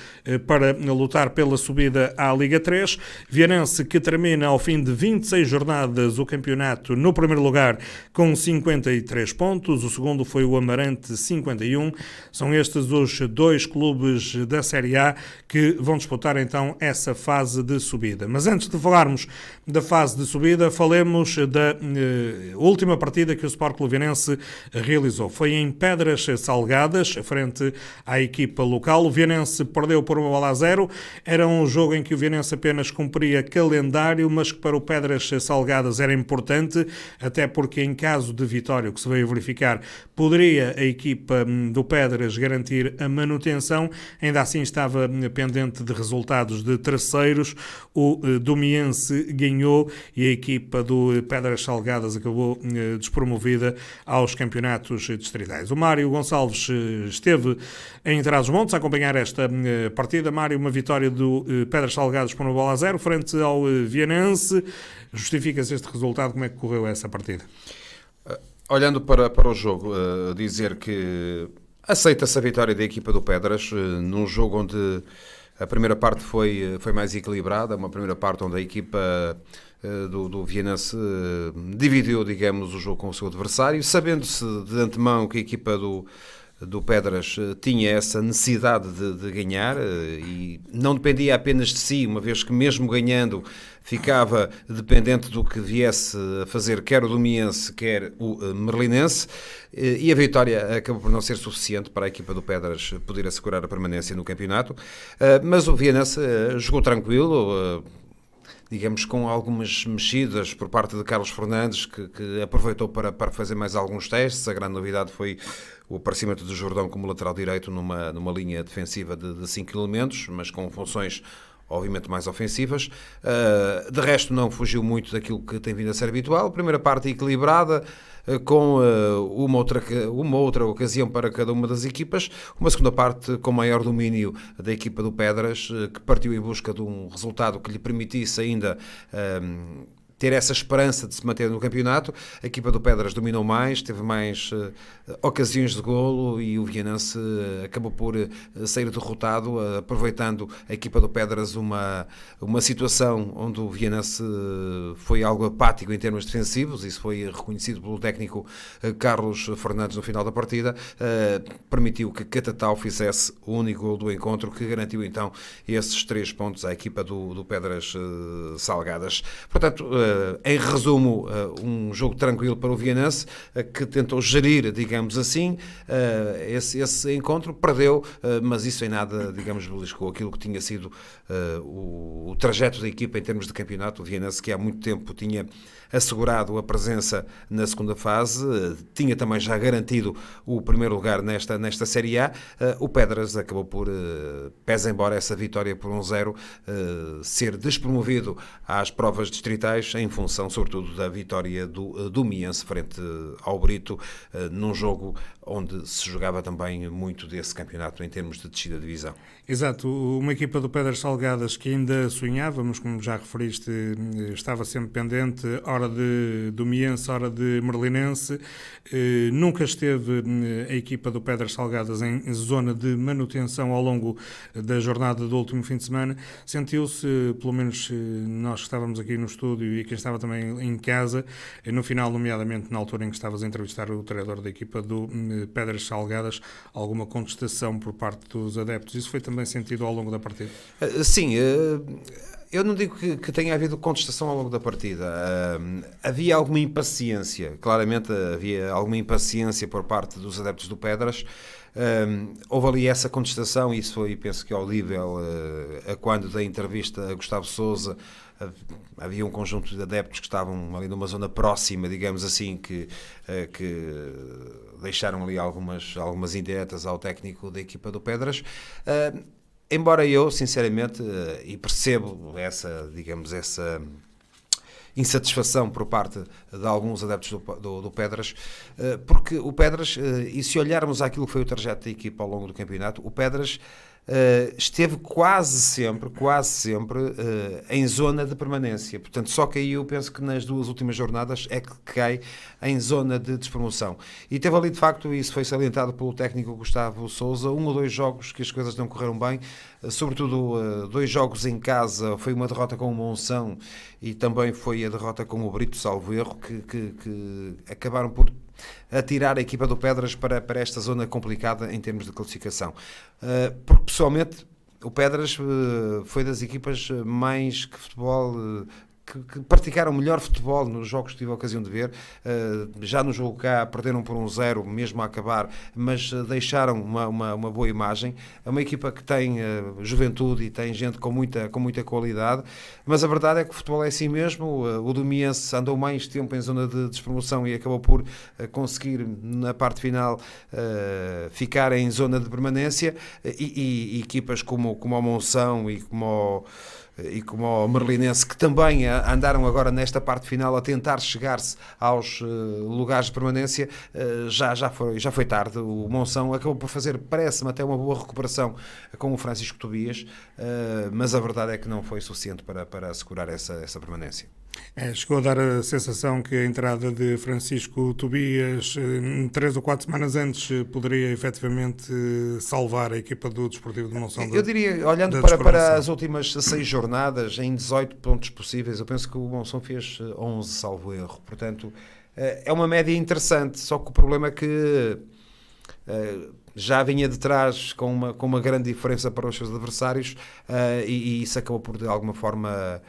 Speaker 1: para lutar pela subida à Liga 3. Vianense que termina ao fim de 26 jornadas o campeonato no primeiro lugar com 53 pontos. O segundo foi o Amarante, 51. São estes os 2 clubes da Série A que vão disputar então essa fase de subida. Mas antes de falarmos da fase de subida, falemos da última partida que o Sport Clovinense realizou. Foi em Pedras Salgadas, frente à equipa local. O Vianense perdeu por 1-0. Era um jogo em que o Vianense apenas cumpria calendário, mas que para o Pedras Salgadas era importante, até porque em caso de vitória, o que se veio verificar, poderia a equipa do Pedras garantir a manutenção. Ainda assim estava pendente de resultados de terceiros. O Domiense ganhou e a equipa do Pedras Salgadas acabou despromovida aos campeonatos distritais. O Mário Gonçalves esteve em Trás-os-Montes a acompanhar esta partida. Mário, uma vitória do Pedras Salgadas por 1-0 frente ao Vianense. Justifica-se este resultado? Como é que correu essa partida?
Speaker 3: Olhando para o jogo, dizer que aceita-se a vitória da equipa do Pedras num jogo onde a primeira parte foi mais equilibrada, uma primeira parte onde a equipa do Vianense dividiu, digamos, o jogo com o seu adversário, sabendo-se de antemão que a equipa do Pedras tinha essa necessidade de ganhar e não dependia apenas de si, uma vez que mesmo ganhando ficava dependente do que viesse a fazer quer o Domiense, quer o Merlinense, e a vitória acabou por não ser suficiente para a equipa do Pedras poder assegurar a permanência no campeonato, mas o Vianense jogou tranquilo, digamos, com algumas mexidas por parte de Carlos Fernandes, que aproveitou para fazer mais alguns testes. A grande novidade foi o aparecimento de Jordão como lateral direito numa linha defensiva de 5 elementos, mas com funções obviamente mais ofensivas. De resto não fugiu muito daquilo que tem vindo a ser habitual. Primeira parte equilibrada, com uma outra ocasião para cada uma das equipas. Uma segunda parte com maior domínio da equipa do Pedras, que partiu em busca de um resultado que lhe permitisse ainda ter essa esperança de se manter no campeonato. A equipa do Pedras dominou mais, teve mais ocasiões de golo e o Vianense acabou por sair derrotado, aproveitando a equipa do Pedras uma situação onde o Vianense foi algo apático em termos defensivos. Isso foi reconhecido pelo técnico Carlos Fernandes no final da partida. Permitiu que Catatal fizesse o único golo do encontro, que garantiu então esses 3 pontos à equipa do Pedras Salgadas. Portanto, em resumo, um jogo tranquilo para o Vianense, que tentou gerir, digamos assim, esse encontro, perdeu, mas isso em nada, digamos, beliscou aquilo que tinha sido o trajeto da equipa em termos de campeonato. O Vianense, que há muito tempo tinha assegurado a presença na segunda fase, tinha também já garantido o primeiro lugar nesta Série A. O Pedras acabou por, pese embora essa vitória por 1-0, ser despromovido às provas distritais, em função, sobretudo, da vitória do Domiense frente ao Brito, num jogo onde se jogava também muito desse campeonato em termos de descida de divisão.
Speaker 1: Exato, uma equipa do Pedras Salgadas que ainda sonhávamos, como já referiste, estava sempre pendente, ora de Domiense, ora de Merlinense. Nunca esteve a equipa do Pedras Salgadas em zona de manutenção ao longo da jornada do último fim de semana. Sentiu-se, pelo menos nós que estávamos aqui no estúdio e quem estava também em casa, no final, nomeadamente na altura em que estavas a entrevistar o treinador da equipa do Pedras Salgadas, alguma contestação por parte dos adeptos? Isso foi também sentido ao longo da partida?
Speaker 3: Sim, eu não digo que tenha havido contestação ao longo da partida. Havia alguma impaciência, claramente havia alguma impaciência por parte dos adeptos do Pedras, Houve ali essa contestação, e isso foi, penso que audível, a quando da entrevista a Gustavo Sousa. Havia um conjunto de adeptos que estavam ali numa zona próxima, digamos assim, que deixaram ali algumas indiretas ao técnico da equipa do Pedras. Embora eu, sinceramente, e percebo essa insatisfação por parte de alguns adeptos do Pedras, porque o Pedras, e se olharmos àquilo que foi o trajeto da equipa ao longo do campeonato, o Pedras esteve quase sempre em zona de permanência. Portanto, só caiu, penso que nas 2 últimas jornadas é que cai em zona de despromoção. E teve ali, de facto, isso foi salientado pelo técnico Gustavo Sousa, 1 ou 2 jogos que as coisas não correram bem, sobretudo 2 jogos em casa. Foi uma derrota com o Monção e também foi a derrota com o Brito, salvo erro, que acabaram por atirar a equipa do Pedras para esta zona complicada em termos de classificação. Porque, pessoalmente, o Pedras foi das equipas mais que futebol... Que praticaram melhor futebol nos jogos que tive a ocasião de ver. Já no jogo cá perderam por 1-0 mesmo a acabar, mas deixaram uma boa imagem. É uma equipa que tem juventude e tem gente com muita qualidade, mas a verdade é que o futebol é assim mesmo. O Domiense andou mais tempo em zona de despromoção e acabou por conseguir na parte final ficar em zona de permanência, e equipas como o Monção e como o Merlinense, que também andaram agora nesta parte final a tentar chegar-se aos lugares de permanência, já foi tarde. O Monção acabou por fazer, parece-me, até uma boa recuperação com o Francisco Tobias, mas a verdade é que não foi suficiente para assegurar essa permanência.
Speaker 1: Chegou a dar a sensação que a entrada de Francisco Tobias 3 ou 4 semanas antes poderia efetivamente salvar a equipa do Desportivo de Monção.
Speaker 3: Eu diria, olhando para as últimas 6 jornadas, em 18 pontos possíveis, eu penso que o Monção fez 11, salvo erro. Portanto, é uma média interessante, só que o problema é que já vinha de trás com uma grande diferença para os seus adversários, e isso acabou por, de alguma forma,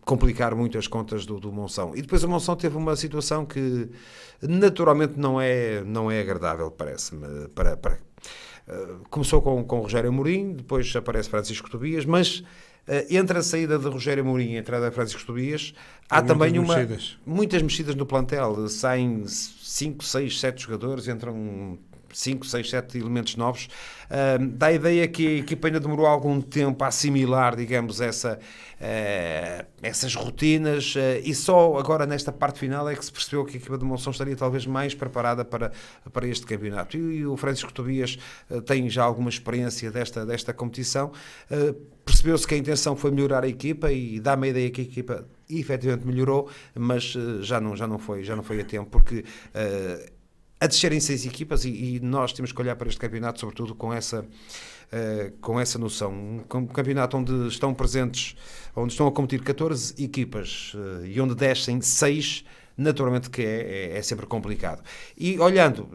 Speaker 3: complicar muito as contas do Monção. E depois o Monção teve uma situação que naturalmente não é agradável, parece-me. Começou com o Rogério Amorim, depois aparece Francisco Tobias, mas entre a saída de Rogério Amorim e a entrada de Francisco Tobias, há também muitas mexidas no plantel. Saem 5, 6, 7 jogadores, entram 5, 6, 7 elementos novos. Dá a ideia que a equipa ainda demorou algum tempo a assimilar, digamos, essas rotinas, e só agora nesta parte final é que se percebeu que a equipa de Monção estaria talvez mais preparada para este campeonato. E o Francisco Tobias tem já alguma experiência desta competição. Percebeu-se que a intenção foi melhorar a equipa, e dá-me a ideia que a equipa efetivamente melhorou, mas já não foi a tempo, porque a descerem 6 equipas, e nós temos que olhar para este campeonato sobretudo com essa noção. Um campeonato onde estão a competir 14 equipas, e onde descem 6, naturalmente que é sempre complicado. E olhando,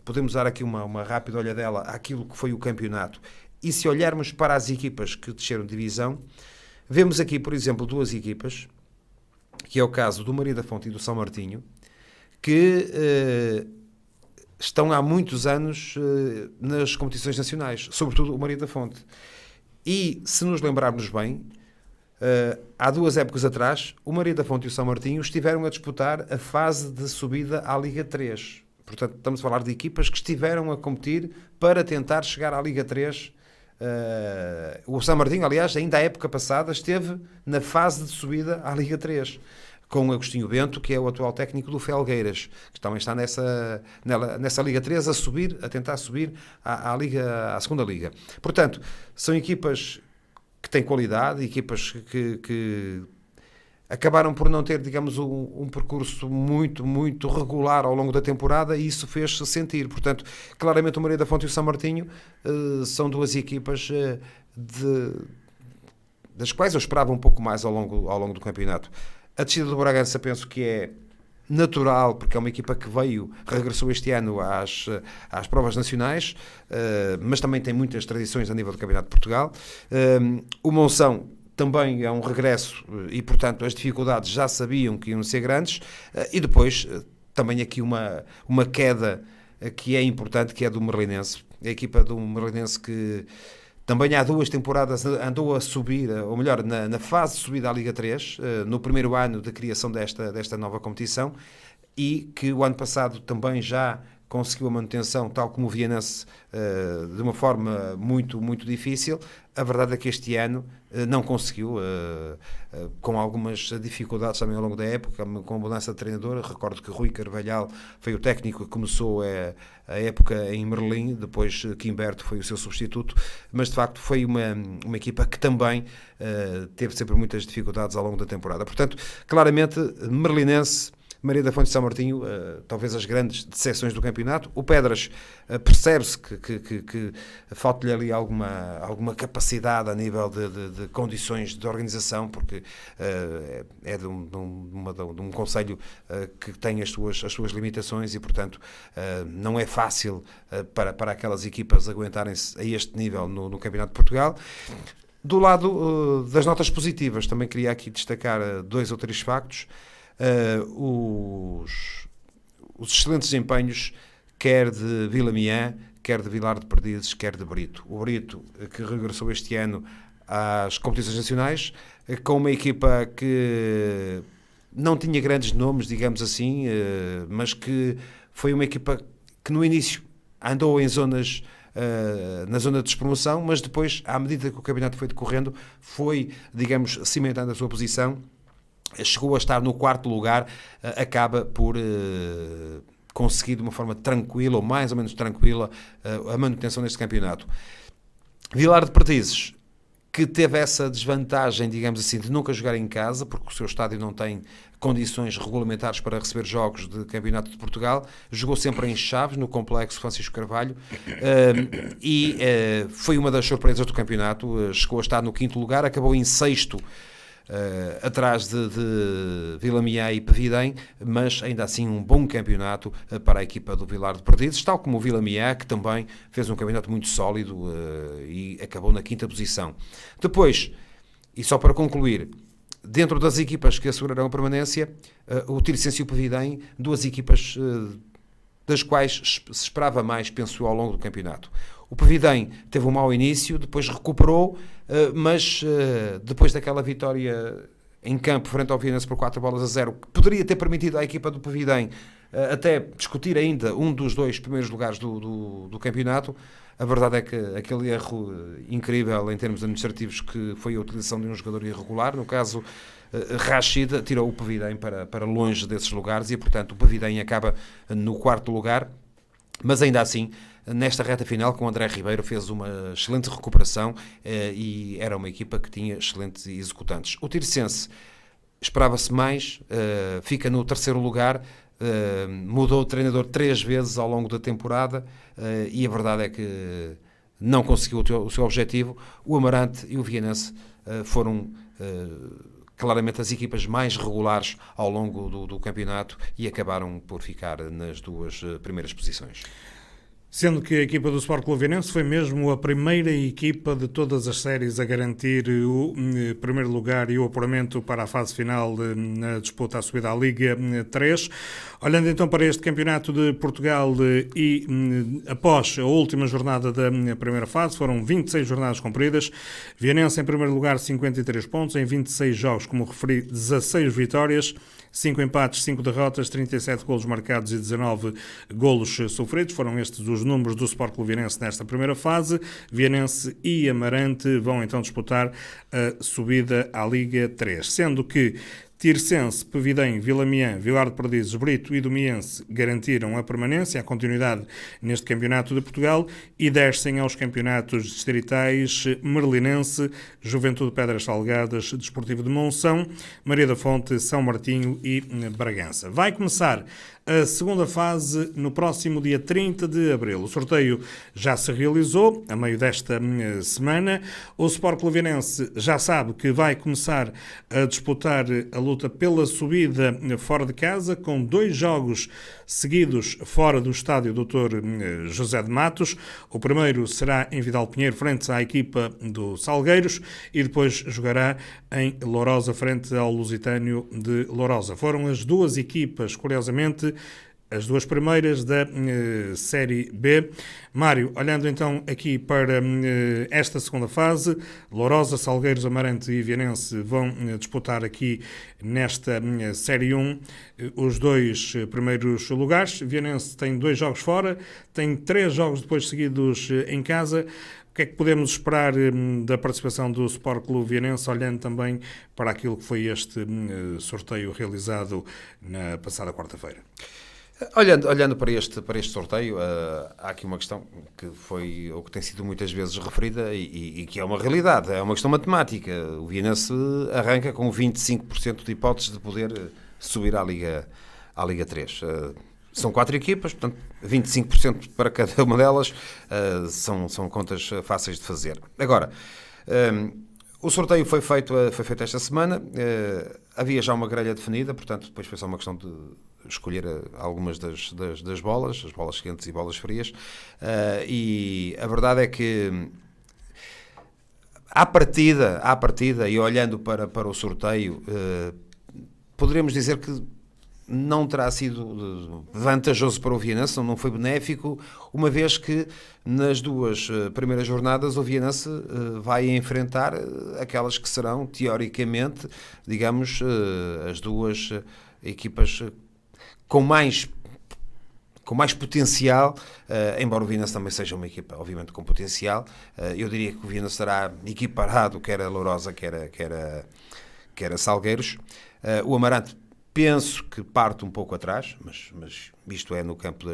Speaker 3: podemos dar aqui uma rápida olhadela àquilo que foi o campeonato, e se olharmos para as equipas que desceram de divisão, vemos aqui, por exemplo, 2 equipas, que é o caso do Maria da Fonte e do São Martinho, que estão há muitos anos nas competições nacionais, sobretudo o Maria da Fonte. E, se nos lembrarmos bem, há 2 épocas atrás, o Maria da Fonte e o São Martinho estiveram a disputar a fase de subida à Liga 3. Portanto, estamos a falar de equipas que estiveram a competir para tentar chegar à Liga 3. O São Martinho, aliás, ainda a época passada, esteve na fase de subida à Liga 3. Com o Agostinho Bento, que é o atual técnico do Felgueiras, que também está nessa Liga 3 a tentar subir à segunda Liga. Portanto, são equipas que têm qualidade, equipas que acabaram por não ter, digamos, um percurso muito, muito regular ao longo da temporada, e isso fez-se sentir. Portanto, claramente o Maria da Fonte e o São Martinho são 2 equipas das quais eu esperava um pouco mais ao longo do campeonato. A descida do Bragança penso que é natural, porque é uma equipa que regressou este ano às provas nacionais, mas também tem muitas tradições a nível do Campeonato de Portugal. O Monção também é um regresso, e portanto as dificuldades já sabiam que iam ser grandes, e depois também aqui uma queda que é importante, que é do Merlinense. A equipa do Merlinense que também há 2 temporadas andou a subir, ou melhor, na fase de subida à Liga 3, no primeiro ano da criação desta nova competição, e que o ano passado também já conseguiu a manutenção, tal como o Vianense, de uma forma muito, muito difícil. A verdade é que este ano não conseguiu, com algumas dificuldades também ao longo da época, com a mudança de treinador. Recordo que Rui Carvalhal foi o técnico que começou a época em Merlim, depois Quimberto foi o seu substituto, mas de facto foi uma equipa que também teve sempre muitas dificuldades ao longo da temporada. Portanto, claramente, Merlinense, Maria da Fonte de São Martinho, talvez as grandes decepções do campeonato. O Pedras, percebe-se que falta-lhe ali alguma capacidade a nível de condições de organização, porque é de um concelho que tem as suas limitações e, portanto, não é fácil para aquelas equipas aguentarem-se a este nível no Campeonato de Portugal. Do lado das notas positivas, também queria aqui destacar 2 ou 3 factos. Os excelentes desempenhos, quer de Vilamiã, quer de Vilar de Perdizes, quer de Brito. O Brito, que regressou este ano às competições nacionais, com uma equipa que não tinha grandes nomes, digamos assim, mas que foi uma equipa que no início andou em zonas, na zona de despromoção, mas depois, à medida que o campeonato foi decorrendo, foi, digamos, cimentando a sua posição. Chegou a estar no 4º lugar, acaba por conseguir de uma forma tranquila, ou mais ou menos tranquila, a manutenção deste campeonato. Vilar de Perdizes, que teve essa desvantagem, digamos assim, de nunca jogar em casa, porque o seu estádio não tem condições regulamentares para receber jogos de Campeonato de Portugal, jogou sempre em Chaves, no Complexo Francisco Carvalho, e foi uma das surpresas do campeonato. Chegou a estar no 5º lugar, acabou em 6º, atrás de Vilamiã e Pevidém, mas ainda assim um bom campeonato para a equipa do Vilar de Perdizes, tal como o Vilamiã, que também fez um campeonato muito sólido e acabou na 5ª posição. Depois, e só para concluir, dentro das equipas que assegurarão a permanência, o Tirsense e o Pevidém, 2 equipas das quais se esperava mais, penso, ao longo do campeonato. O Pevidém teve um mau início, depois recuperou, mas depois daquela vitória em campo frente ao Vianense por 4-0, que poderia ter permitido à equipa do Pevidém até discutir ainda um dos 2 primeiros lugares do campeonato. A verdade é que aquele erro incrível em termos administrativos, que foi a utilização de um jogador irregular, no caso Rachid, tirou o Pevidém para longe desses lugares e, portanto, o Pevidém acaba no 4º lugar, mas ainda assim, nesta reta final, com o André Ribeiro, fez uma excelente recuperação e era uma equipa que tinha excelentes executantes. O Tirsense esperava-se mais, fica no 3º lugar, mudou o treinador 3 vezes ao longo da temporada e a verdade é que não conseguiu o seu objetivo. O Amarante e o Vianense foram claramente as equipas mais regulares ao longo do campeonato e acabaram por ficar nas 2 primeiras posições.
Speaker 1: Sendo que a equipa do Sport Clube Vianense foi mesmo a primeira equipa de todas as séries a garantir o primeiro lugar e o apuramento para a fase final na disputa à subida à Liga 3. Olhando então para este campeonato de Portugal e após a última jornada da primeira fase, foram 26 jornadas cumpridas. Vianense em primeiro lugar, 53 pontos, em 26 jogos, como referi, 16 vitórias, 5 empates, 5 derrotas, 37 golos marcados e 19 golos sofridos. Foram estes os números do Sport Clube Vianense nesta primeira fase. Vianense e Amarante vão então disputar a subida à Liga 3, sendo que Tirsense, Pevidém, Vilamiã, Vilar de Perdizes, Brito e Domiense garantiram a permanência, a continuidade neste campeonato de Portugal e descem aos campeonatos distritais Merlinense, Juventude Pedras Salgadas, Desportivo de Monção, Maria da Fonte, São Martinho e Bragança. Vai começar a segunda fase no próximo dia 30 de abril. O sorteio já se realizou a meio desta semana. O Sport Clube Vianense já sabe que vai começar a disputar a luta pela subida fora de casa, com 2 jogos seguidos fora do estádio Dr. José de Matos. O primeiro será em Vidal Pinheiro, frente à equipa do Salgueiros, e depois jogará em Lourosa, frente ao Lusitânio de Lourosa. Foram as 2 equipas, curiosamente, as duas primeiras da Série B. Mário, olhando então aqui para esta segunda fase, Lourosa, Salgueiros, Amarante e Vianense vão disputar aqui nesta Série 1 os dois primeiros lugares. Vianense tem 2 jogos fora, tem 3 jogos depois seguidos em casa. O que é que podemos esperar da participação do Sport Clube Vianense, olhando também para aquilo que foi este sorteio realizado na passada quarta-feira?
Speaker 3: Olhando para este sorteio, há aqui uma questão que foi, ou que tem sido muitas vezes referida e que é uma realidade, é uma questão matemática. O Vianense arranca com 25% de hipóteses de poder subir à Liga 3. São 4 equipas, portanto 25% para cada uma delas, são contas fáceis de fazer. Agora, o sorteio foi feito esta semana, havia já uma grelha definida, portanto depois foi só uma questão de escolher algumas das bolas, as bolas quentes e bolas frias, e a verdade é que à partida e olhando para o sorteio, poderíamos dizer que não terá sido vantajoso para o Vianense, não foi benéfico, uma vez que nas 2 primeiras jornadas o Vianense vai enfrentar aquelas que serão, teoricamente, digamos, as 2 equipas com mais potencial, embora o Vianense também seja uma equipa, obviamente, com potencial. Eu diria que o Vianense estará equiparado, quer a Lourosa, quer a Salgueiros. O Amarante, penso que parte um pouco atrás, mas isto é no campo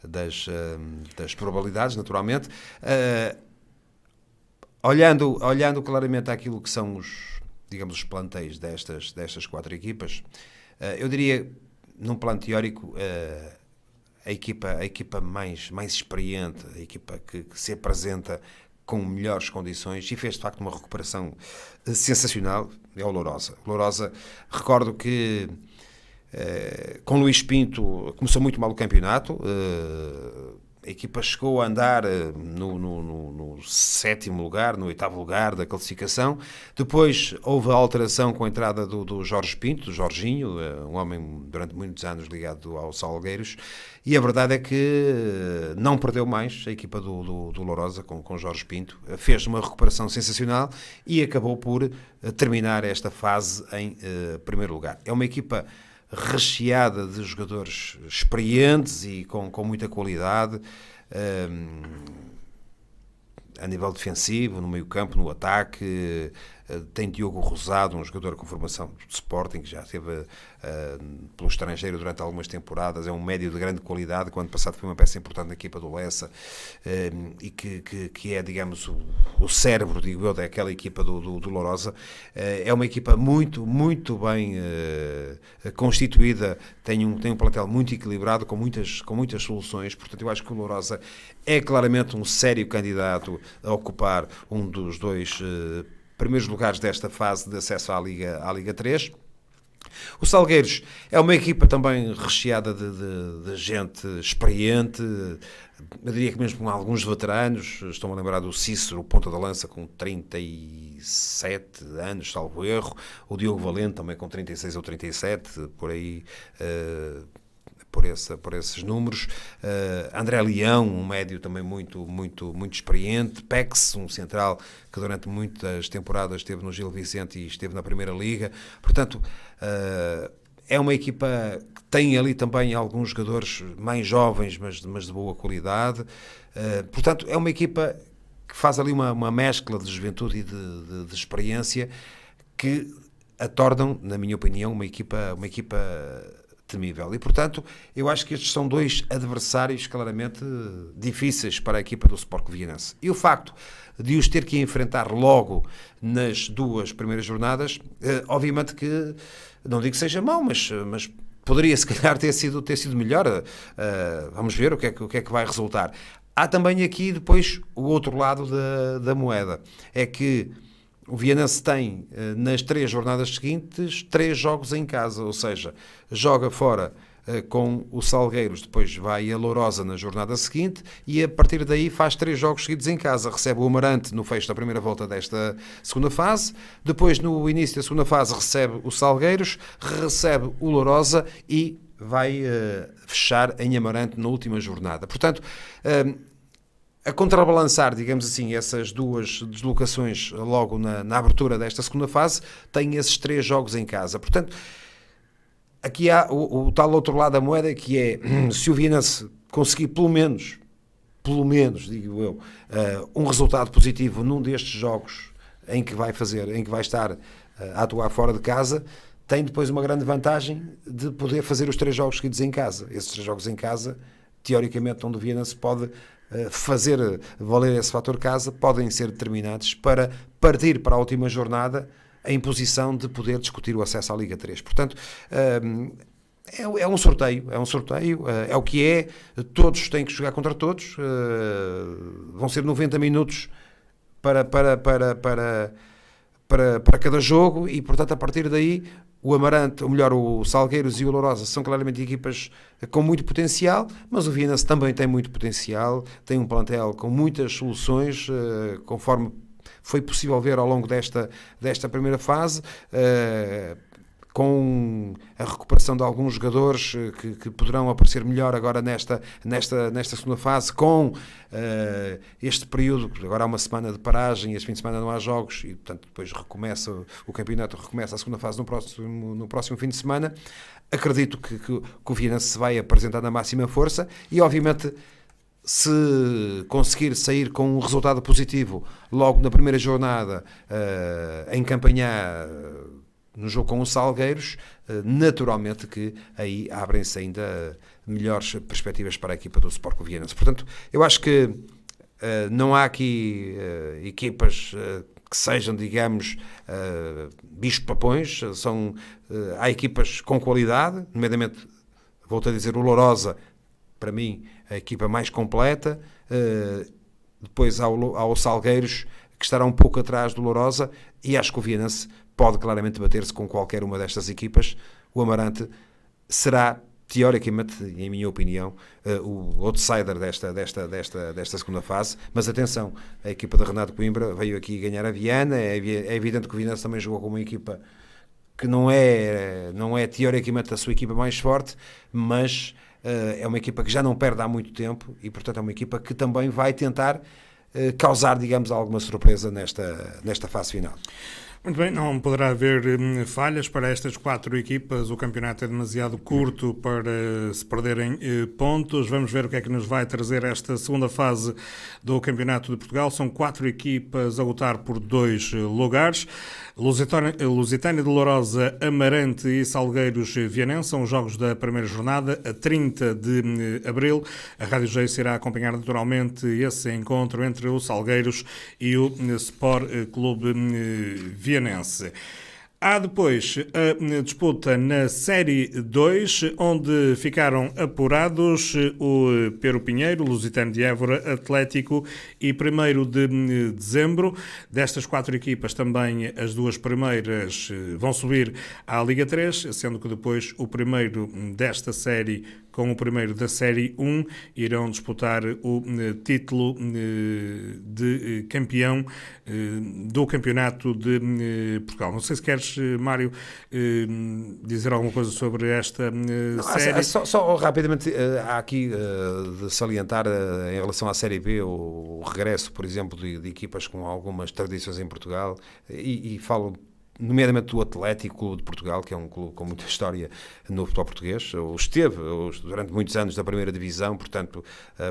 Speaker 3: das probabilidades, naturalmente. Olhando claramente àquilo que são os plantéis destas 4 equipas, eu diria, num plano teórico, a equipa mais experiente, a equipa que se apresenta com melhores condições e fez de facto uma recuperação sensacional, é o Lourosa. Lourosa, recordo que com Luís Pinto começou muito mal o campeonato, a equipa chegou a andar no 7º lugar, no 8º lugar da classificação. Depois houve a alteração com a entrada do Jorge Pinto, do Jorginho, um homem durante muitos anos ligado aos Salgueiros, e a verdade é que não perdeu mais a equipa do Lourosa com Jorge Pinto. Fez uma recuperação sensacional e acabou por terminar esta fase em primeiro lugar. É uma equipa recheada de jogadores experientes e com muita qualidade, a nível defensivo, no meio campo, no ataque. Tem Diogo Rosado, um jogador com formação de Sporting, que já esteve pelo estrangeiro durante algumas temporadas, é um médio de grande qualidade, que o ano passado foi uma peça importante na equipa do Lessa, e que é, digamos, o cérebro, digo eu, daquela equipa do Lourosa. É uma equipa muito bem constituída, tem um plantel muito equilibrado, com muitas soluções. Portanto, eu acho que o Lourosa é claramente um sério candidato a ocupar um dos 2 primeiros lugares desta fase de acesso à Liga 3. O Salgueiros é uma equipa também recheada de gente experiente, eu diria que mesmo com alguns veteranos. Estou-me a lembrar do Cícero, ponta da lança, com 37 anos, salvo erro. O Diogo Valente também com 36 ou 37, por aí, por esses números. André Leão, um médio também muito experiente. Pex, um central que durante muitas temporadas esteve no Gil Vicente e esteve na Primeira Liga. Portanto, é uma equipa que tem ali também alguns jogadores mais jovens, mas de boa qualidade. Portanto, é uma equipa que faz ali uma mescla de juventude e de experiência, que a tornam, na minha opinião, uma equipa temível. E, portanto, eu acho que estes são 2 adversários claramente difíceis para a equipa do Sport Vianense. E o facto de os ter que enfrentar logo nas 2 primeiras jornadas, obviamente que, não digo que seja mau, mas poderia se calhar ter sido melhor. Vamos ver o que é que vai resultar. Há também aqui depois o outro lado da moeda. É que o Vianense tem, nas 3 jornadas seguintes, 3 jogos em casa, ou seja, joga fora com o Salgueiros, depois vai a Lourosa na jornada seguinte e a partir daí faz 3 jogos seguidos em casa. Recebe o Amarante no fecho da primeira volta desta segunda fase, depois no início da segunda fase recebe o Salgueiros, recebe o Lourosa e vai fechar em Amarante na última jornada. Portanto, a contrabalançar, digamos assim, essas duas deslocações logo na abertura desta segunda fase, tem esses 3 jogos em casa. Portanto, aqui há o tal outro lado da moeda, que é, se o Vianense conseguir pelo menos, digo eu, um resultado positivo num destes jogos em que vai estar a atuar fora de casa, tem depois uma grande vantagem de poder fazer os 3 jogos seguidos em casa. Esses 3 jogos em casa, teoricamente, onde o Vianense pode fazer valer esse fator casa, podem ser determinados para partir para a última jornada em posição de poder discutir o acesso à Liga 3. Portanto, é um sorteio, é o que é, todos têm que jogar contra todos, vão ser 90 minutos para cada jogo e, portanto, a partir daí o Amarante, ou melhor, o Salgueiros e o Lourosa são claramente equipas com muito potencial, mas o Vianense também tem muito potencial, tem um plantel com muitas soluções, conforme foi possível ver ao longo desta primeira fase, com a recuperação de alguns jogadores que poderão aparecer melhor agora nesta segunda fase, com este período, agora há uma semana de paragem, este fim de semana não há jogos, e portanto depois o campeonato recomeça a segunda fase no próximo fim de semana. Acredito que o Vianense se vai apresentar na máxima força e, obviamente, se conseguir sair com um resultado positivo logo na primeira jornada em Campanhã, no jogo com os Salgueiros, naturalmente que aí abrem-se ainda melhores perspectivas para a equipa do Sport Vianense. Portanto, eu acho que não há aqui equipas que sejam, digamos, bichos-papões. Há equipas com qualidade, nomeadamente, volto a dizer, o Lourosa, para mim, a equipa mais completa. Depois há o Salgueiros, que estará um pouco atrás do Lourosa, e acho que o Vianense pode claramente bater-se com qualquer uma destas equipas. O Amarante será, teoricamente, em minha opinião, o outsider desta segunda fase, mas atenção, a equipa de Renato Coimbra veio aqui ganhar a Viana, é evidente que o Vianense também jogou com uma equipa que não é teoricamente a sua equipa mais forte, mas é uma equipa que já não perde há muito tempo e, portanto, é uma equipa que também vai tentar causar, digamos, alguma surpresa nesta fase final.
Speaker 1: Muito bem, não poderá haver falhas para estas 4 equipas. O campeonato é demasiado curto para se perderem pontos. Vamos ver o que é que nos vai trazer esta segunda fase do Campeonato de Portugal. São 4 equipas a lutar por 2 lugares. Lusitânia de Lourosa, Amarante e Salgueiros Vianense são os jogos da primeira jornada, a 30 de abril. A Rádio Geis irá acompanhar naturalmente esse encontro entre o Salgueiros e o Sport Clube Vianense. Há depois a disputa na Série 2, onde ficaram apurados o Pero Pinheiro, Lusitano de Évora, Atlético e 1º de dezembro. Destas 4 equipas também as 2 primeiras vão subir à Liga 3, sendo que depois o primeiro desta série com o primeiro da Série 1 irão disputar o título de campeão do Campeonato de Portugal. Não sei se queres, Mário, dizer alguma coisa sobre esta série.
Speaker 3: Só rapidamente, há aqui de salientar em relação à Série B o regresso, por exemplo, de equipas com algumas tradições em Portugal e falo nomeadamente do Atlético de Portugal, que é um clube com muita história no futebol português. Esteve durante muitos anos da primeira divisão, portanto,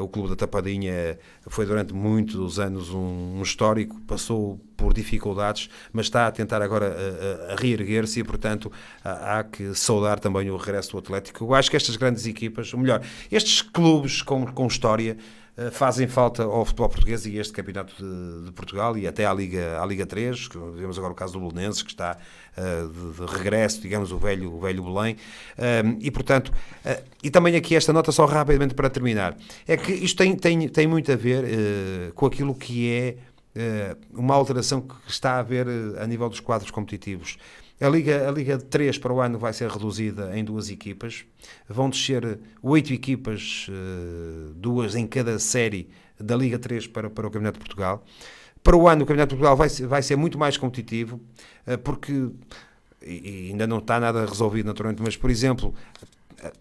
Speaker 3: o clube da Tapadinha foi durante muitos anos um histórico, passou por dificuldades, mas está a tentar agora a reerguer-se e, portanto, há que saudar também o regresso do Atlético. Eu acho que estas grandes equipas, ou melhor, estes clubes com história, fazem falta ao futebol português e este campeonato de Portugal e até à Liga 3, que vemos agora o caso do Belenenses, que está de regresso, digamos, o velho Belém, e portanto, e também aqui esta nota só rapidamente para terminar, é que isto tem muito a ver com aquilo que é uma alteração que está a haver a nível dos quadros competitivos. A Liga 3 para o ano vai ser reduzida em 2 equipas, vão descer 8 equipas, 2 em cada série da Liga 3 para o Campeonato de Portugal. Para o ano o Campeonato de Portugal vai ser muito mais competitivo, porque e ainda não está nada resolvido naturalmente, mas por exemplo,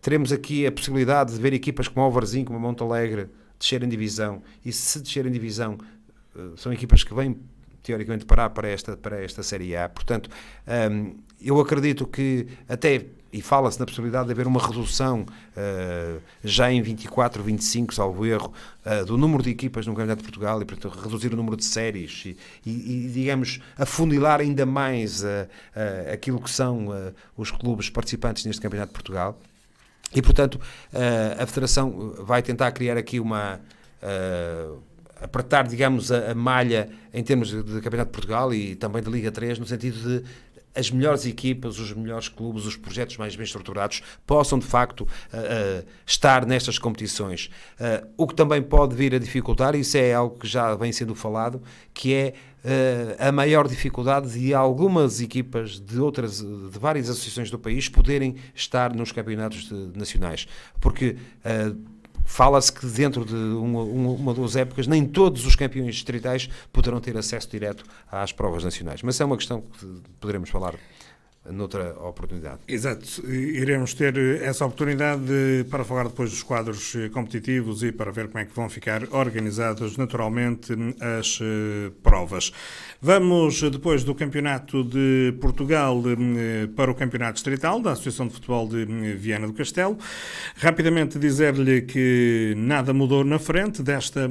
Speaker 3: teremos aqui a possibilidade de ver equipas como o Varzim, como a Montalegre, descerem divisão, e se descerem divisão, são equipas que vêm teoricamente parar para esta Série A. Portanto, eu acredito que até, e fala-se na possibilidade de haver uma redução já em 24, 25, salvo erro, do número de equipas no Campeonato de Portugal, e portanto reduzir o número de séries e digamos, afunilar ainda mais aquilo que são os clubes participantes neste Campeonato de Portugal. E portanto a Federação vai tentar criar aqui apertar, digamos, a malha em termos de Campeonato de Portugal e também de Liga 3, no sentido de as melhores equipas, os melhores clubes, os projetos mais bem estruturados possam, de facto, estar nestas competições. O que também pode vir a dificultar, isso é algo que já vem sendo falado, que é a maior dificuldade de algumas equipas de várias associações do país poderem estar nos campeonatos nacionais. Porque fala-se que dentro de uma ou duas épocas nem todos os campeões distritais poderão ter acesso direto às provas nacionais. Mas é uma questão que poderemos falar noutra oportunidade.
Speaker 1: Exato, iremos ter essa oportunidade para falar depois dos quadros competitivos e para ver como é que vão ficar organizadas naturalmente as provas. Vamos depois do Campeonato de Portugal para o Campeonato Distrital da Associação de Futebol de Viana do Castelo. Rapidamente dizer-lhe que nada mudou na frente desta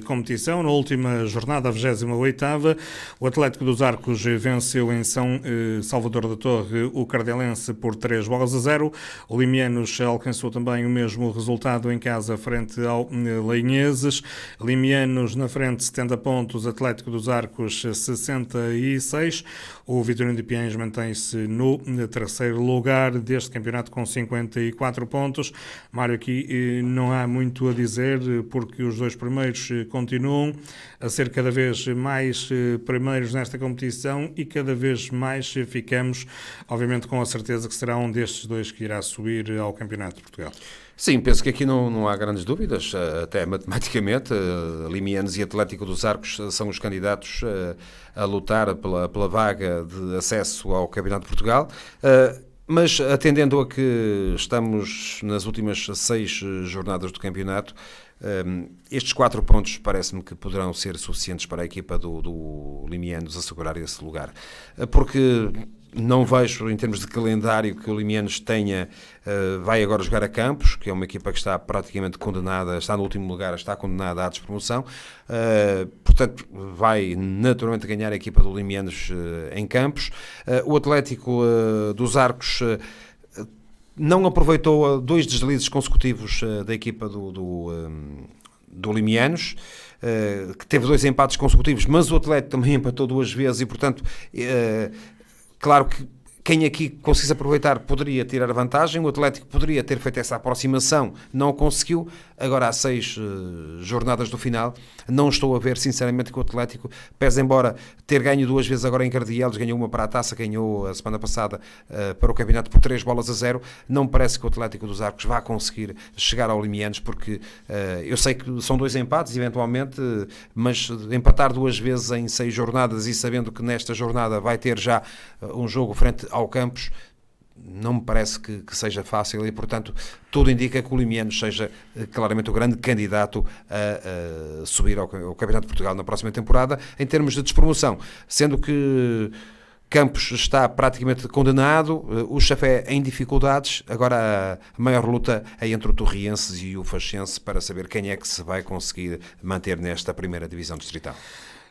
Speaker 1: competição. Na última jornada, a 28ª, o Atlético dos Arcos venceu em São Salvador da Torre o Cardelense por 3-0. O Limianos alcançou também o mesmo resultado em casa frente ao Leinheses. Limianos na frente 70 pontos, Atlético dos Arcos 66. O Vitorino de Piens mantém-se no terceiro lugar deste campeonato com 54 pontos. Mário, aqui não há muito a dizer porque os dois primeiros continuam a ser cada vez mais primeiros nesta competição e cada vez mais ficamos, obviamente, com a certeza que será um destes dois que irá subir ao Campeonato de Portugal.
Speaker 3: Sim, penso que aqui não há grandes dúvidas, até matematicamente. Limianos e Atlético dos Arcos são os candidatos a lutar pela vaga de acesso ao Campeonato de Portugal. Mas atendendo a que estamos nas últimas 6 jornadas do campeonato, estes 4 pontos parece-me que poderão ser suficientes para a equipa do Limianos assegurar esse lugar. Porque não vejo, em termos de calendário, que o Limianos vai agora jogar a Campos, que é uma equipa que está praticamente condenada, está no último lugar, está condenada à despromoção. Portanto, vai naturalmente ganhar a equipa do Limianos em Campos. O Atlético dos Arcos não aproveitou 2 deslizes consecutivos da equipa do Limianos, que teve 2 empates consecutivos, mas o Atlético também empatou 2 vezes e, portanto, claro que quem aqui conseguisse aproveitar poderia tirar a vantagem. O Atlético poderia ter feito essa aproximação, não o conseguiu. Agora há 6 jornadas do final, não estou a ver sinceramente que o Atlético, pese embora ter ganho 2 vezes agora em Cardielos, ganhou uma para a taça, ganhou a semana passada para o campeonato por 3-0, não me parece que o Atlético dos Arcos vá conseguir chegar ao Limianos, porque eu sei que são 2 empates eventualmente, mas empatar 2 vezes em 6 jornadas e sabendo que nesta jornada vai ter já um jogo frente ao Campos, não me parece que seja fácil e, portanto, tudo indica que o Limianos seja claramente o grande candidato a subir ao Campeonato de Portugal na próxima temporada, em termos de despromoção, sendo que Campos está praticamente condenado, o Chafé em dificuldades. Agora a maior luta é entre o Torriense e o Faxense para saber quem é que se vai conseguir manter nesta primeira divisão distrital.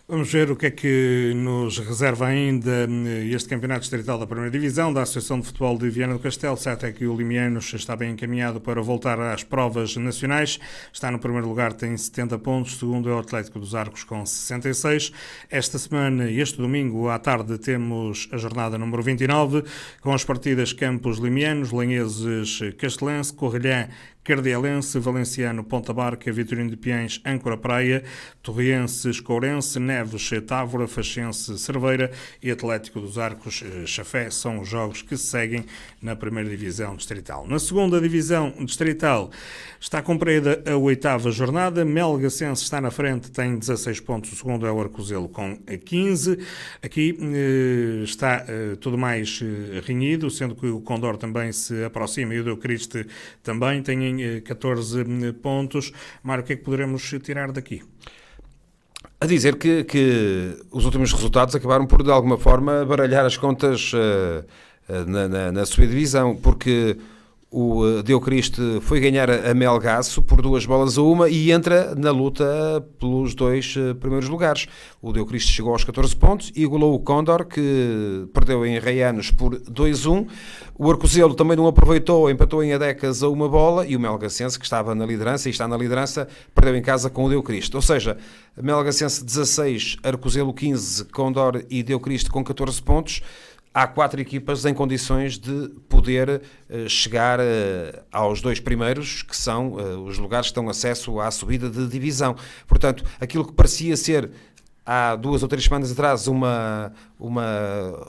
Speaker 1: Vamos ver o que é que nos reserva ainda este Campeonato Distrital da Primeira Divisão da Associação de Futebol de Viana do Castelo. Certo é que o Limianos está bem encaminhado para voltar às provas nacionais. Está no primeiro lugar, tem 70 pontos. Segundo é o Atlético dos Arcos com 66. Esta semana, este domingo à tarde, temos a jornada número 29, com as partidas Campos Limianos, Lanheses Castelense, Correlhã Cardielense, Valenciano, Ponta Barca, Vitorino de Piens, Âncora Praia, Torriense, Escourense, Neves, Távora, Faxense, Cerveira e Atlético dos Arcos, Chafé são os jogos que se seguem na primeira divisão distrital. Na segunda divisão distrital está cumprida a 8ª jornada, Melgacense está na frente, tem 16 pontos, o segundo é o Arcozelo com 15. Aqui está tudo mais renhido, sendo que o Condor também se aproxima e o Deucriste também tem 14 pontos. Mário, o que é que poderemos tirar daqui?
Speaker 3: A dizer que os últimos resultados acabaram por, de alguma forma, baralhar as contas na sua divisão, porque o Deucriste foi ganhar a Melgaço por 2-1 e entra na luta pelos 2 primeiros lugares. O Deucriste chegou aos 14 pontos e igualou o Condor, que perdeu em Reianos por 2-1. O Arcozelo também não aproveitou, empatou em Adecas a 1 bola, e o Melgacense, que estava na liderança e está na liderança, perdeu em casa com o Deucriste. Ou seja, Melgacense 16, Arcozelo 15, Condor e Deucriste com 14 pontos. Há 4 equipas em condições de poder chegar aos 2 primeiros, que são os lugares que dão acesso à subida de divisão. Portanto, aquilo que parecia ser, há 2 ou 3 semanas atrás, uma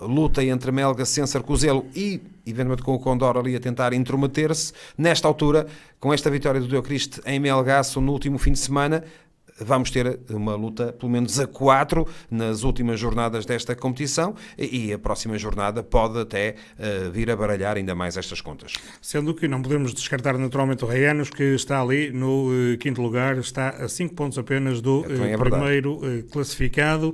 Speaker 3: luta entre Melgacense, Arcozelo e, eventualmente, com o Condor ali a tentar intrometer-se, nesta altura, com esta vitória do Deucriste em Melgaço no último fim de semana, vamos ter uma luta, pelo menos a 4, nas últimas jornadas desta competição, e a próxima jornada pode até vir a baralhar ainda mais estas contas.
Speaker 1: Sendo que não podemos descartar naturalmente o Reianos, que está ali no 5º lugar, está a 5 pontos apenas do primeiro classificado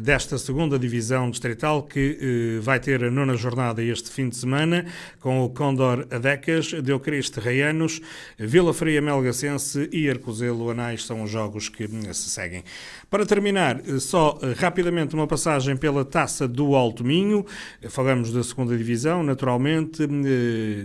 Speaker 1: desta segunda divisão distrital, que vai ter a 9ª jornada este fim de semana, com o Condor Adecas, Deucriste Reianos, Vila Fria Melgacense e Arcozelo Anais são os jogos que se seguem. Para terminar, só rapidamente uma passagem pela Taça do Alto Minho. Falamos da segunda divisão, naturalmente.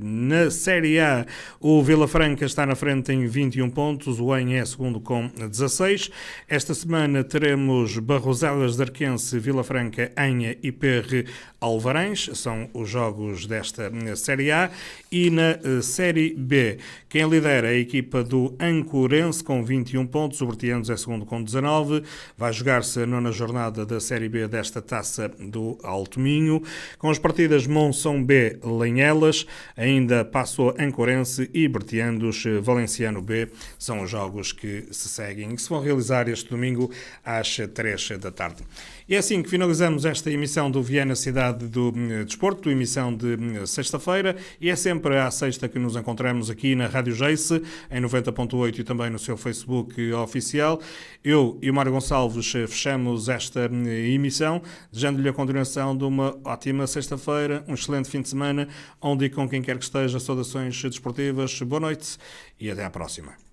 Speaker 1: Na Série A, o Vila Franca está na frente em 21 pontos, o Enha é segundo com 16. Esta semana teremos Barroselas de Arquense, Vila Franca, Enha e PR Alvarães, são os jogos desta Série A. E na Série B, quem lidera é a equipa do Ancorense com 21 pontos, o Bertianos é segundo com 19. Vai jogar-se a 9ª jornada da Série B desta Taça do Alto Minho, com as partidas Monção B, Lenhelas, ainda Paço Ancorense e Bertianos Valenciano B, são os jogos que se seguem e que se vão realizar este domingo às 3 da tarde. E é assim que finalizamos esta emissão do Viana Cidade do Desporto, emissão de sexta-feira, e é sempre à sexta que nos encontramos aqui na Rádio Geice, em 90.8 e também no seu Facebook oficial. Eu e o Mário Gonçalves fechamos esta emissão, desejando-lhe a continuação de uma ótima sexta-feira, um excelente fim de semana, onde e com quem quer que esteja, saudações desportivas, boa noite e até à próxima.